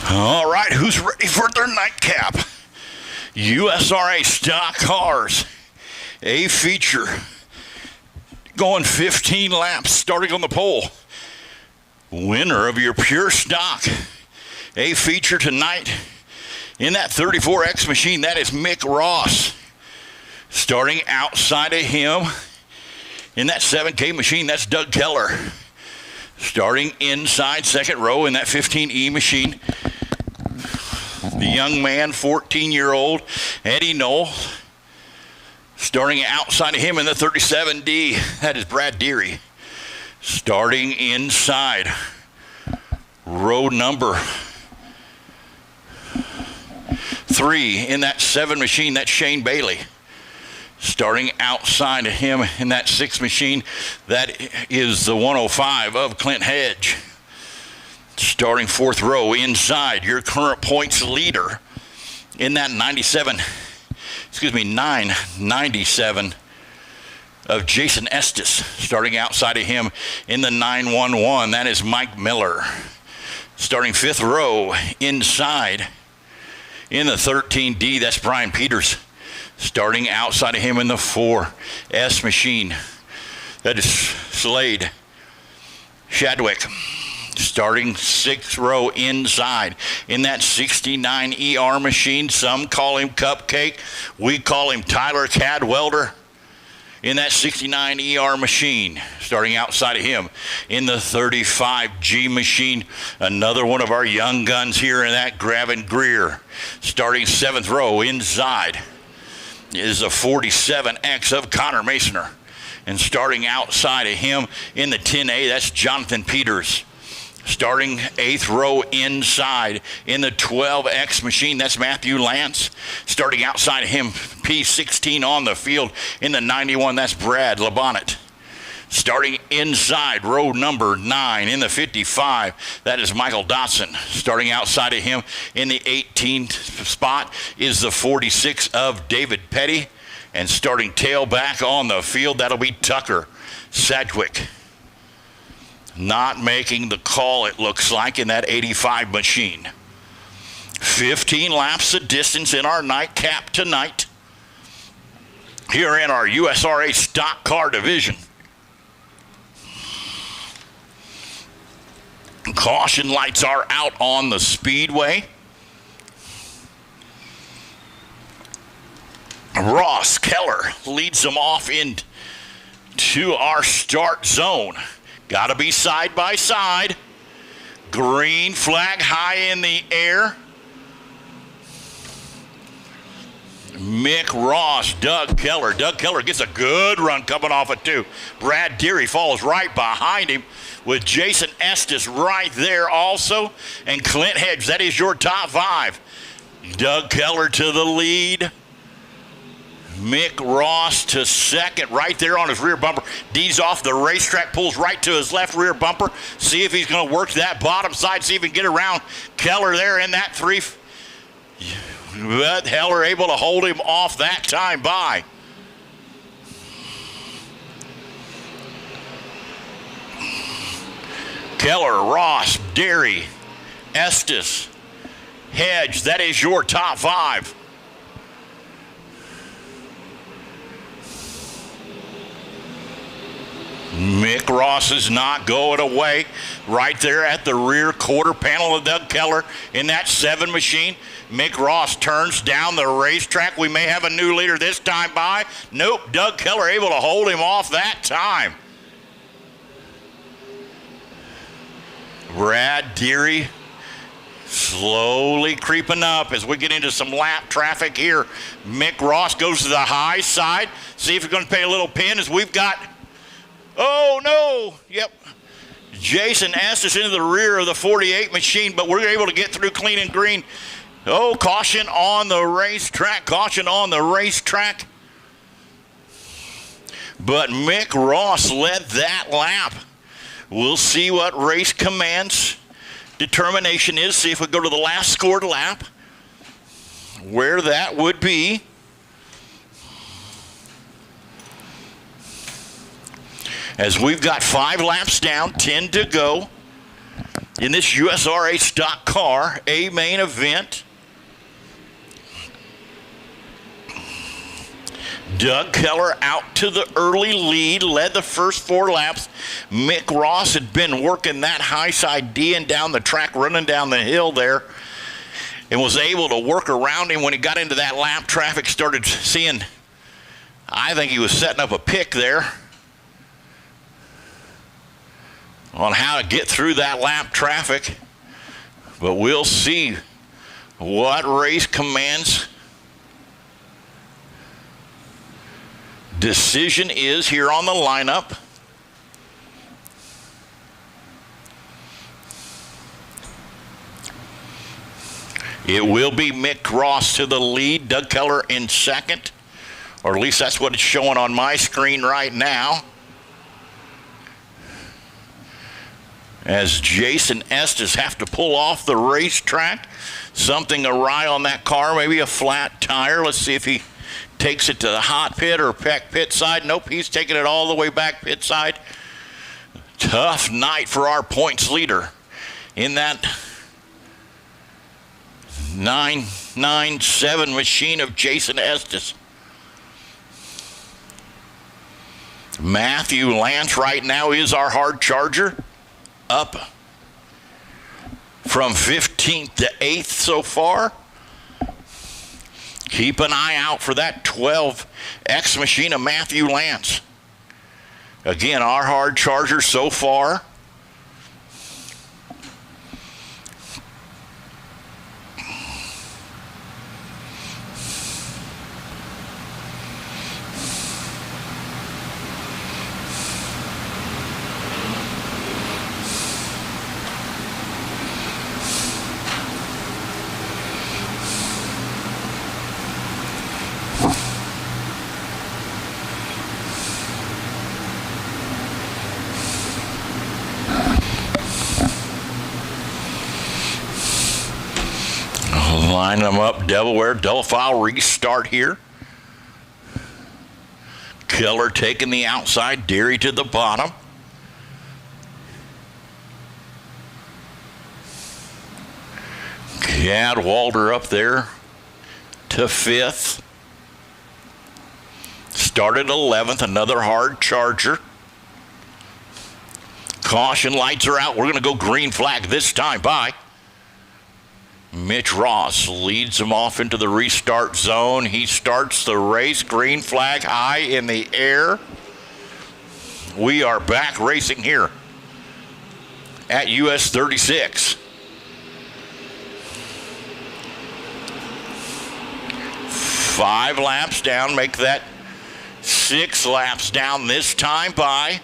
All right, who's ready for their nightcap? USRA stock cars, A feature, going 15 laps, starting on the pole. Winner of your pure stock, A feature tonight in that 34X machine, that is Mick Ross. Starting outside of him In that 7K machine, that's Doug Keller. Starting inside second row in that 15E machine. The young man, 14-year-old Eddie Knoll. Starting outside of him in the 37D, that is Brad Deary. Starting inside row number 3 in that 7 machine, that's Shane Bailey. Starting outside of him in that 6 machine, that is the 105 of Clint Hedge. Starting 4th row inside, your current points leader in that 997 of Jason Estes. Starting outside of him in the 911, that is Mike Miller. Starting 5th row inside in the 13D, that's Brian Peters. Starting outside of him in the 4S machine, that is Slade Shadwick. Starting 6th row inside in that 69 ER machine. Some call him Cupcake. We call him Tyler Cadwelder. In that 69 ER machine. Starting outside of him in the 35G machine. Another one of our young guns here in that Gravin Greer. Starting 7th row inside is a 47X of Connor Masoner. And starting outside of him in the 10A, that's Jonathan Peters. Starting 8th row inside in the 12X machine, that's Matthew Lance. Starting outside of him, P16 on the field in the 91, that's Brad LeBonnet. Starting inside row number 9 in the 55, that is Michael Dotson. Starting outside of him in the 18th spot is the 46 of David Petty. And starting tailback on the field, that'll be Tucker Sedgwick. Not making the call, it looks like, in that 85 machine. 15 laps of distance in our nightcap tonight here in our USRA stock car division. Caution lights are out on the speedway. Ross Keller leads them off into our start zone. Got to be side by side. Green flag high in the air. Mick Ross, Doug Keller. Doug Keller gets a good run coming off of 2. Brad Deary falls right behind him with Jason Estes right there also. And Clint Hedge, that is your top 5. Doug Keller to the lead. Mick Ross to second, right there on his rear bumper. D's off the racetrack, pulls right to his left rear bumper. See if he's going to work that bottom side, see if he can get around Keller there in that 3. But Heller able to hold him off that time by. Keller, Ross, Deary, Estes, Hedge, that is your top 5. Mick Ross is not going away. Right there at the rear quarter panel of Doug Keller in that 7 machine. Mick Ross turns down the racetrack. We may have a new leader this time by. Nope, Doug Keller able to hold him off that time. Brad Deary slowly creeping up as we get into some lap traffic here. Mick Ross goes to the high side. See if he's going to pay a little pin as we've got... Oh, no. Yep. Jason Estes into the rear of the 48 machine, but we're able to get through clean and green. Oh, caution on the racetrack. Caution on the racetrack. But Mick Ross led that lap. We'll see what Race Command's determination is. See if we go to the last scored lap, where that would be. As we've got 5 laps down, 10 to go in this USRA stock car, A main event. Doug Keller out to the early lead, led the first 4 laps. Mick Ross had been working that high side D and down the track, running down the hill there, and was able to work around him when he got into that lap. Traffic started seeing, I think he was setting up a pick there. on how to get through that lap traffic. But we'll see what Race Command's decision is here on the lineup. It will be Mick Ross to the lead, Doug Keller in second, or at least that's what it's showing on my screen right now. As Jason Estes have to pull off the racetrack. Something awry on that car, maybe a flat tire. Let's see if he takes it to the hot pit or pit side. Nope, he's taking it all the way back pit side. Tough night for our points leader in that 997 machine of Jason Estes. Matthew Lance right now is our hard charger, up from 15th to 8th so far. Keep an eye out for that 12X machine of Matthew Lance. Again, our hard charger so far. Line them up, Delaware, double file restart here. Keller taking the outside, Deary to the bottom. Cadwalder up there to 5th. Started 11th, another hard charger. Caution lights are out. We're going to go green flag this time by Mitch Ross. Leads him off into the restart zone. He starts the race. Green flag high in the air. We are back racing here at US 36. 5 laps down, make that 6 laps down this time by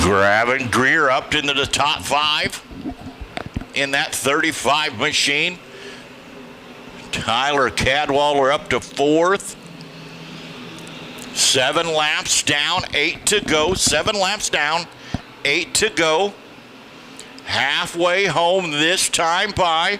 Gravin Greer up into the top 5 in that 35 machine. Tyler Cadwalder up to 4th. 7 laps down, 8 to go. 7 laps down, 8 to go. Halfway home this time by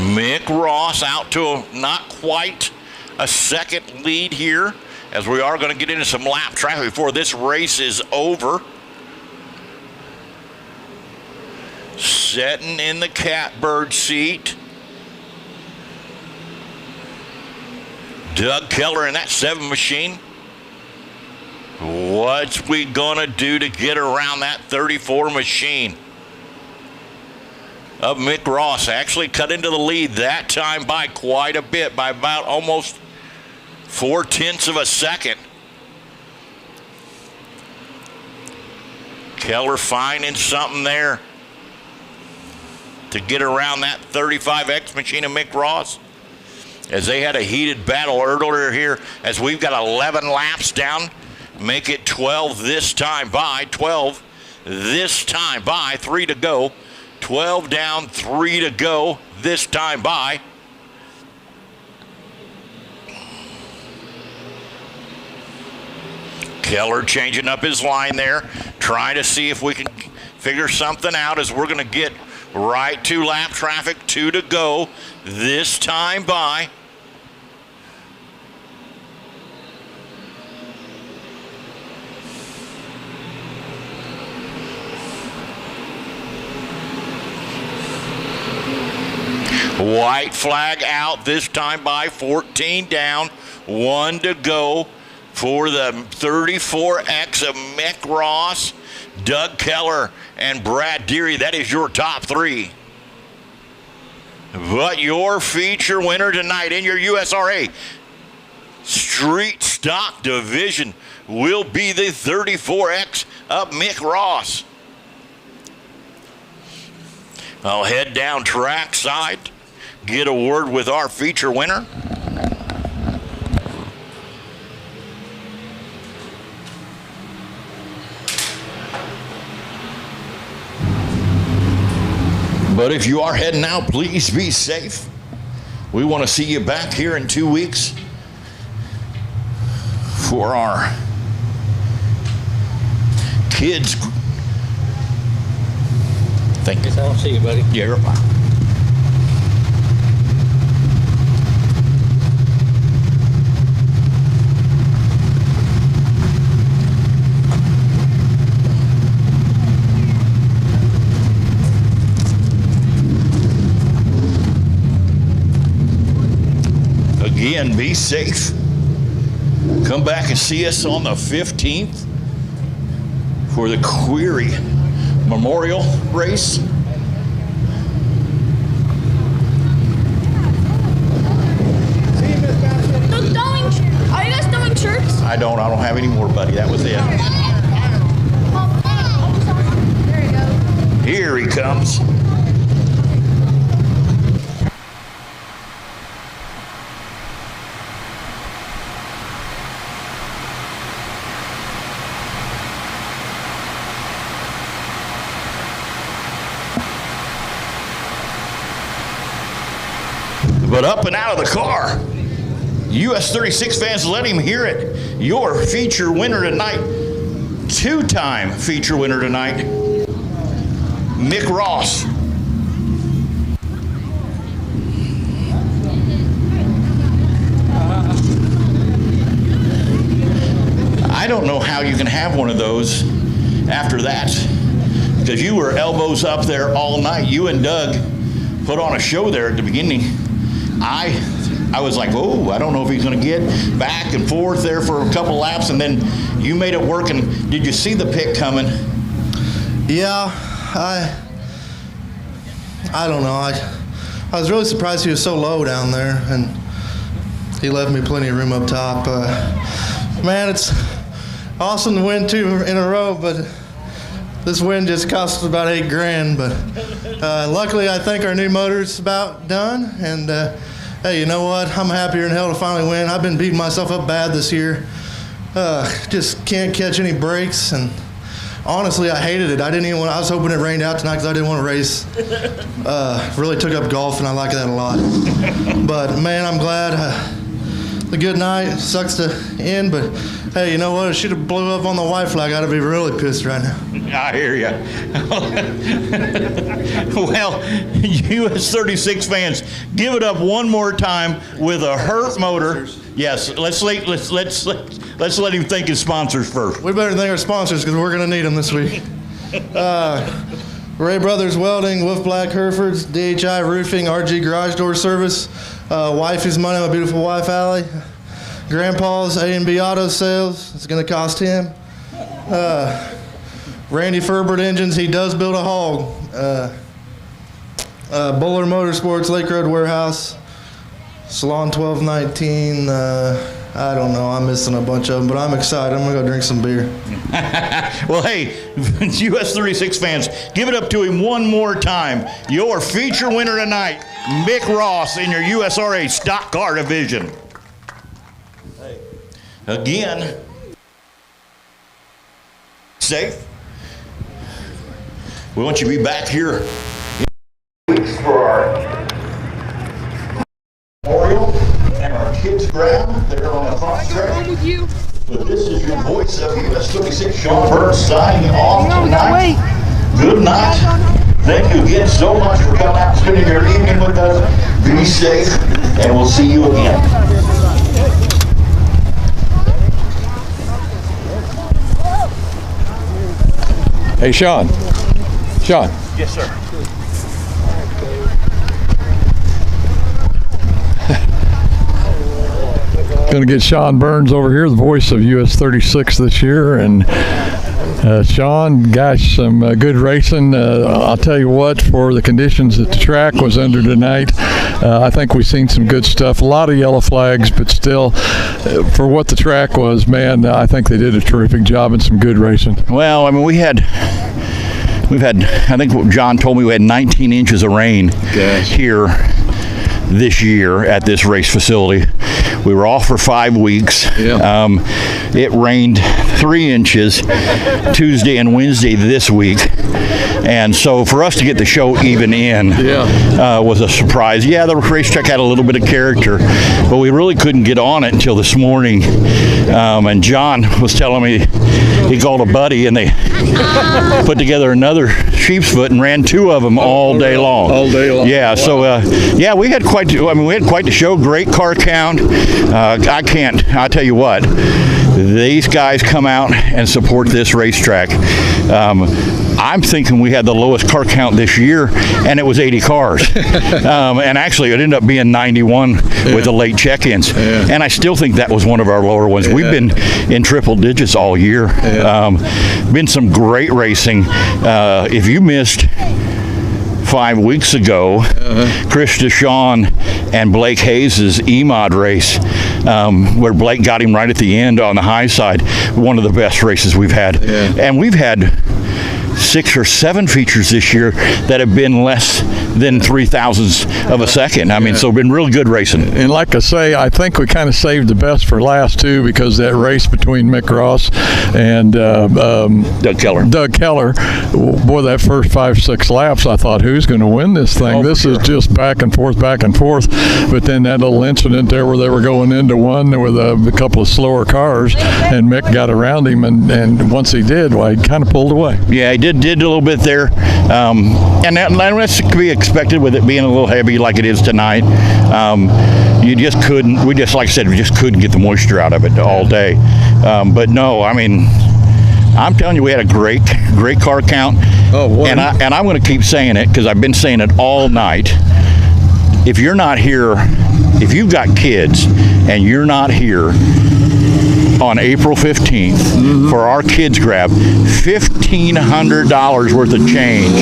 Mick Ross out to not quite a second lead here, as we are going to get into some lap traffic before this race is over. Sitting in the catbird seat, Doug Keller in that 7 machine. What's we gonna do to get around that 34 machine of Mick Ross? Actually cut into the lead that time by quite a bit, by about almost 0.4 of a second. Keller finding something there to get around that 35X machine of Mick Ross, as they had a heated battle earlier here, as we've got 11 laps down. Make it 12 this time by, 12 this time by, 3 to go. 12 down, 3 to go this time by. Keller changing up his line there, trying to see if we can figure something out, as we're going to get right to lap traffic, 2 to go this time by. White flag out this time by, 14 down, 1 to go for the 34X of Mick Ross, Doug Keller, and Brad Deary. That is your top three. But your feature winner tonight in your USRA Street Stock Division will be the 34X of Mick Ross. I'll head down track side, get a word with our feature winner. But if you are heading out, please be safe. We want to see you back here in 2 weeks for our kids. Thank you. Guess I don't see you, buddy. Yeah, you're fine. Again, be safe. Come back and see us on the 15th for the Query Memorial Race. Are you guys throwing shirts? I don't have any more, buddy. That was it. There you go. Here he comes. But up and out of the car. US 36 fans, let him hear it. Your feature winner tonight, two-time feature winner tonight, Mick Ross. I don't know how you can have one of those after that, because you were elbows up there all night. You and Doug put on a show there at the beginning. I was like, oh, I don't know if he's going to get back and forth there for a couple laps, and then you made it work. And did you see the pick coming? Yeah, I don't know. I was really surprised he was so low down there, and he left me plenty of room up top. Man, it's awesome to win 2 in a row, but this win just cost us about $8,000. But luckily, I think our new motor's about done, and hey, you know what? I'm happier than hell to finally win. I've been beating myself up bad this year. Just can't catch any breaks, and honestly, I hated it. I was hoping it rained out tonight because I didn't want to race. Really took up golf, and I like that a lot. But man, I'm glad. A good night. Sucks to end, but hey, you know what? It should have blew up on the white flag. I'd be really pissed right now. I hear you. Well, US 36 fans, give it up one more time with a hurt motor. Yes, let's let him thank his sponsors first. We better thank our sponsors because we're going to need them this week. Ray Brothers Welding, Wolf Black Herefords, DHI Roofing, RG Garage Door Service, Wifey's Money, my beautiful wife, Allie. Grandpa's A&B Auto Sales, it's going to cost him. Randy Ferbert Engines, he does build a hog. Buller Motorsports, Lake Road Warehouse, Salon 1219. I don't know, I'm missing a bunch of them, but I'm excited. I'm going to go drink some beer. Well, hey, US 36 fans, give it up to him one more time. Your feature winner tonight, Mick Ross in your USRA Stock Car Division. Again, safe. We want you to be back here for our memorial and our kids' ground there on the front stretch. But this is your voice of US 36, Sean Burns, signing off tonight. Good night. Thank you again so much for coming out and spending your evening with us. Be safe, and we'll see you again. Hey, Sean. Sean. Yes, sir. Going to get Sean Burns over here, the voice of US 36 this year. And Sean, gosh, some good racing. I'll tell you what, for the conditions that the track was under tonight, I think we've seen some good stuff. A lot of yellow flags, but still, for what the track was, man, I think they did a terrific job and some good racing. Well, I mean, we've had, I think what John told me, we had 19 inches of rain here this year at this race facility. We were off for 5 weeks. Yeah. It rained 3 inches Tuesday and Wednesday this week. And so for us to get the show even in was a surprise. Yeah, the racetrack had a little bit of character, but we really couldn't get on it until this morning. And John was telling me he called a buddy and they put together another sheep's foot and ran 2 of them all day long. All day long. Yeah, so yeah, we had quite the show. Great car count. I'll tell you what, these guys come out and support this racetrack. I'm thinking we had the lowest car count this year, and it was 80 cars. And actually, it ended up being 91 with the late check-ins. And I still think that was one of our lower ones. We've been in triple digits all year. Been some great racing. If you missed 5 weeks ago, Chris DeShawn and Blake Hayes' E-Mod race, where Blake got him right at the end on the high side, one of the best races we've had. And we've had 6 or 7 features this year that have been less than 0.003 of a second. I mean, so been real good racing. And like I say, I think we kind of saved the best for last too, because that race between Mick Ross and Doug Keller, boy, that first 5-6 laps, I thought, who's going to win this thing? This is just back and forth. But then that little incident there where they were going into one with a couple of slower cars, and Mick got around him, and once he did, well, he kind of pulled away. Yeah, he did a little bit there, and that's to be expected with it being a little heavy like it is tonight. You just couldn't. Like I said, we just couldn't get the moisture out of it all day. But no, I mean, I'm telling you, we had a great car count. And I'm going to keep saying it because I've been saying it all night. If you're not here, if you've got kids and you're not here on April 15th for our kids grab, $1,500 worth of change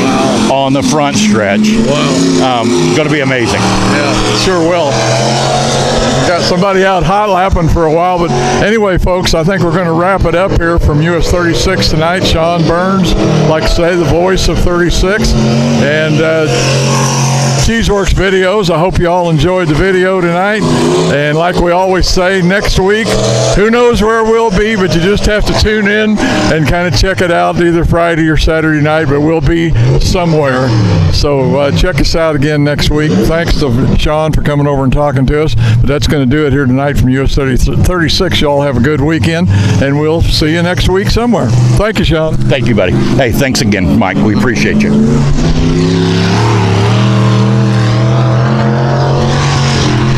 on the front stretch. Going to be amazing. Yeah, sure will. Got somebody out hot lapping for a while, but anyway, folks, I think we're going to wrap it up here from US 36 tonight. Sean Burns, like I say, the voice of 36, and Cheeseworks Videos. I hope you all enjoyed the video tonight, and like we always say, next week, who knows where we'll be, but you just have to tune in and kind of check it out either Friday or Saturday night, but we'll be somewhere. So check us out again next week. Thanks to Sean for coming over and talking to us, but that's going to do it here tonight from US 36. You all have a good weekend, and we'll see you next week somewhere. Thank you, Sean. Thank you, buddy. Hey, thanks again, Mike. We appreciate you.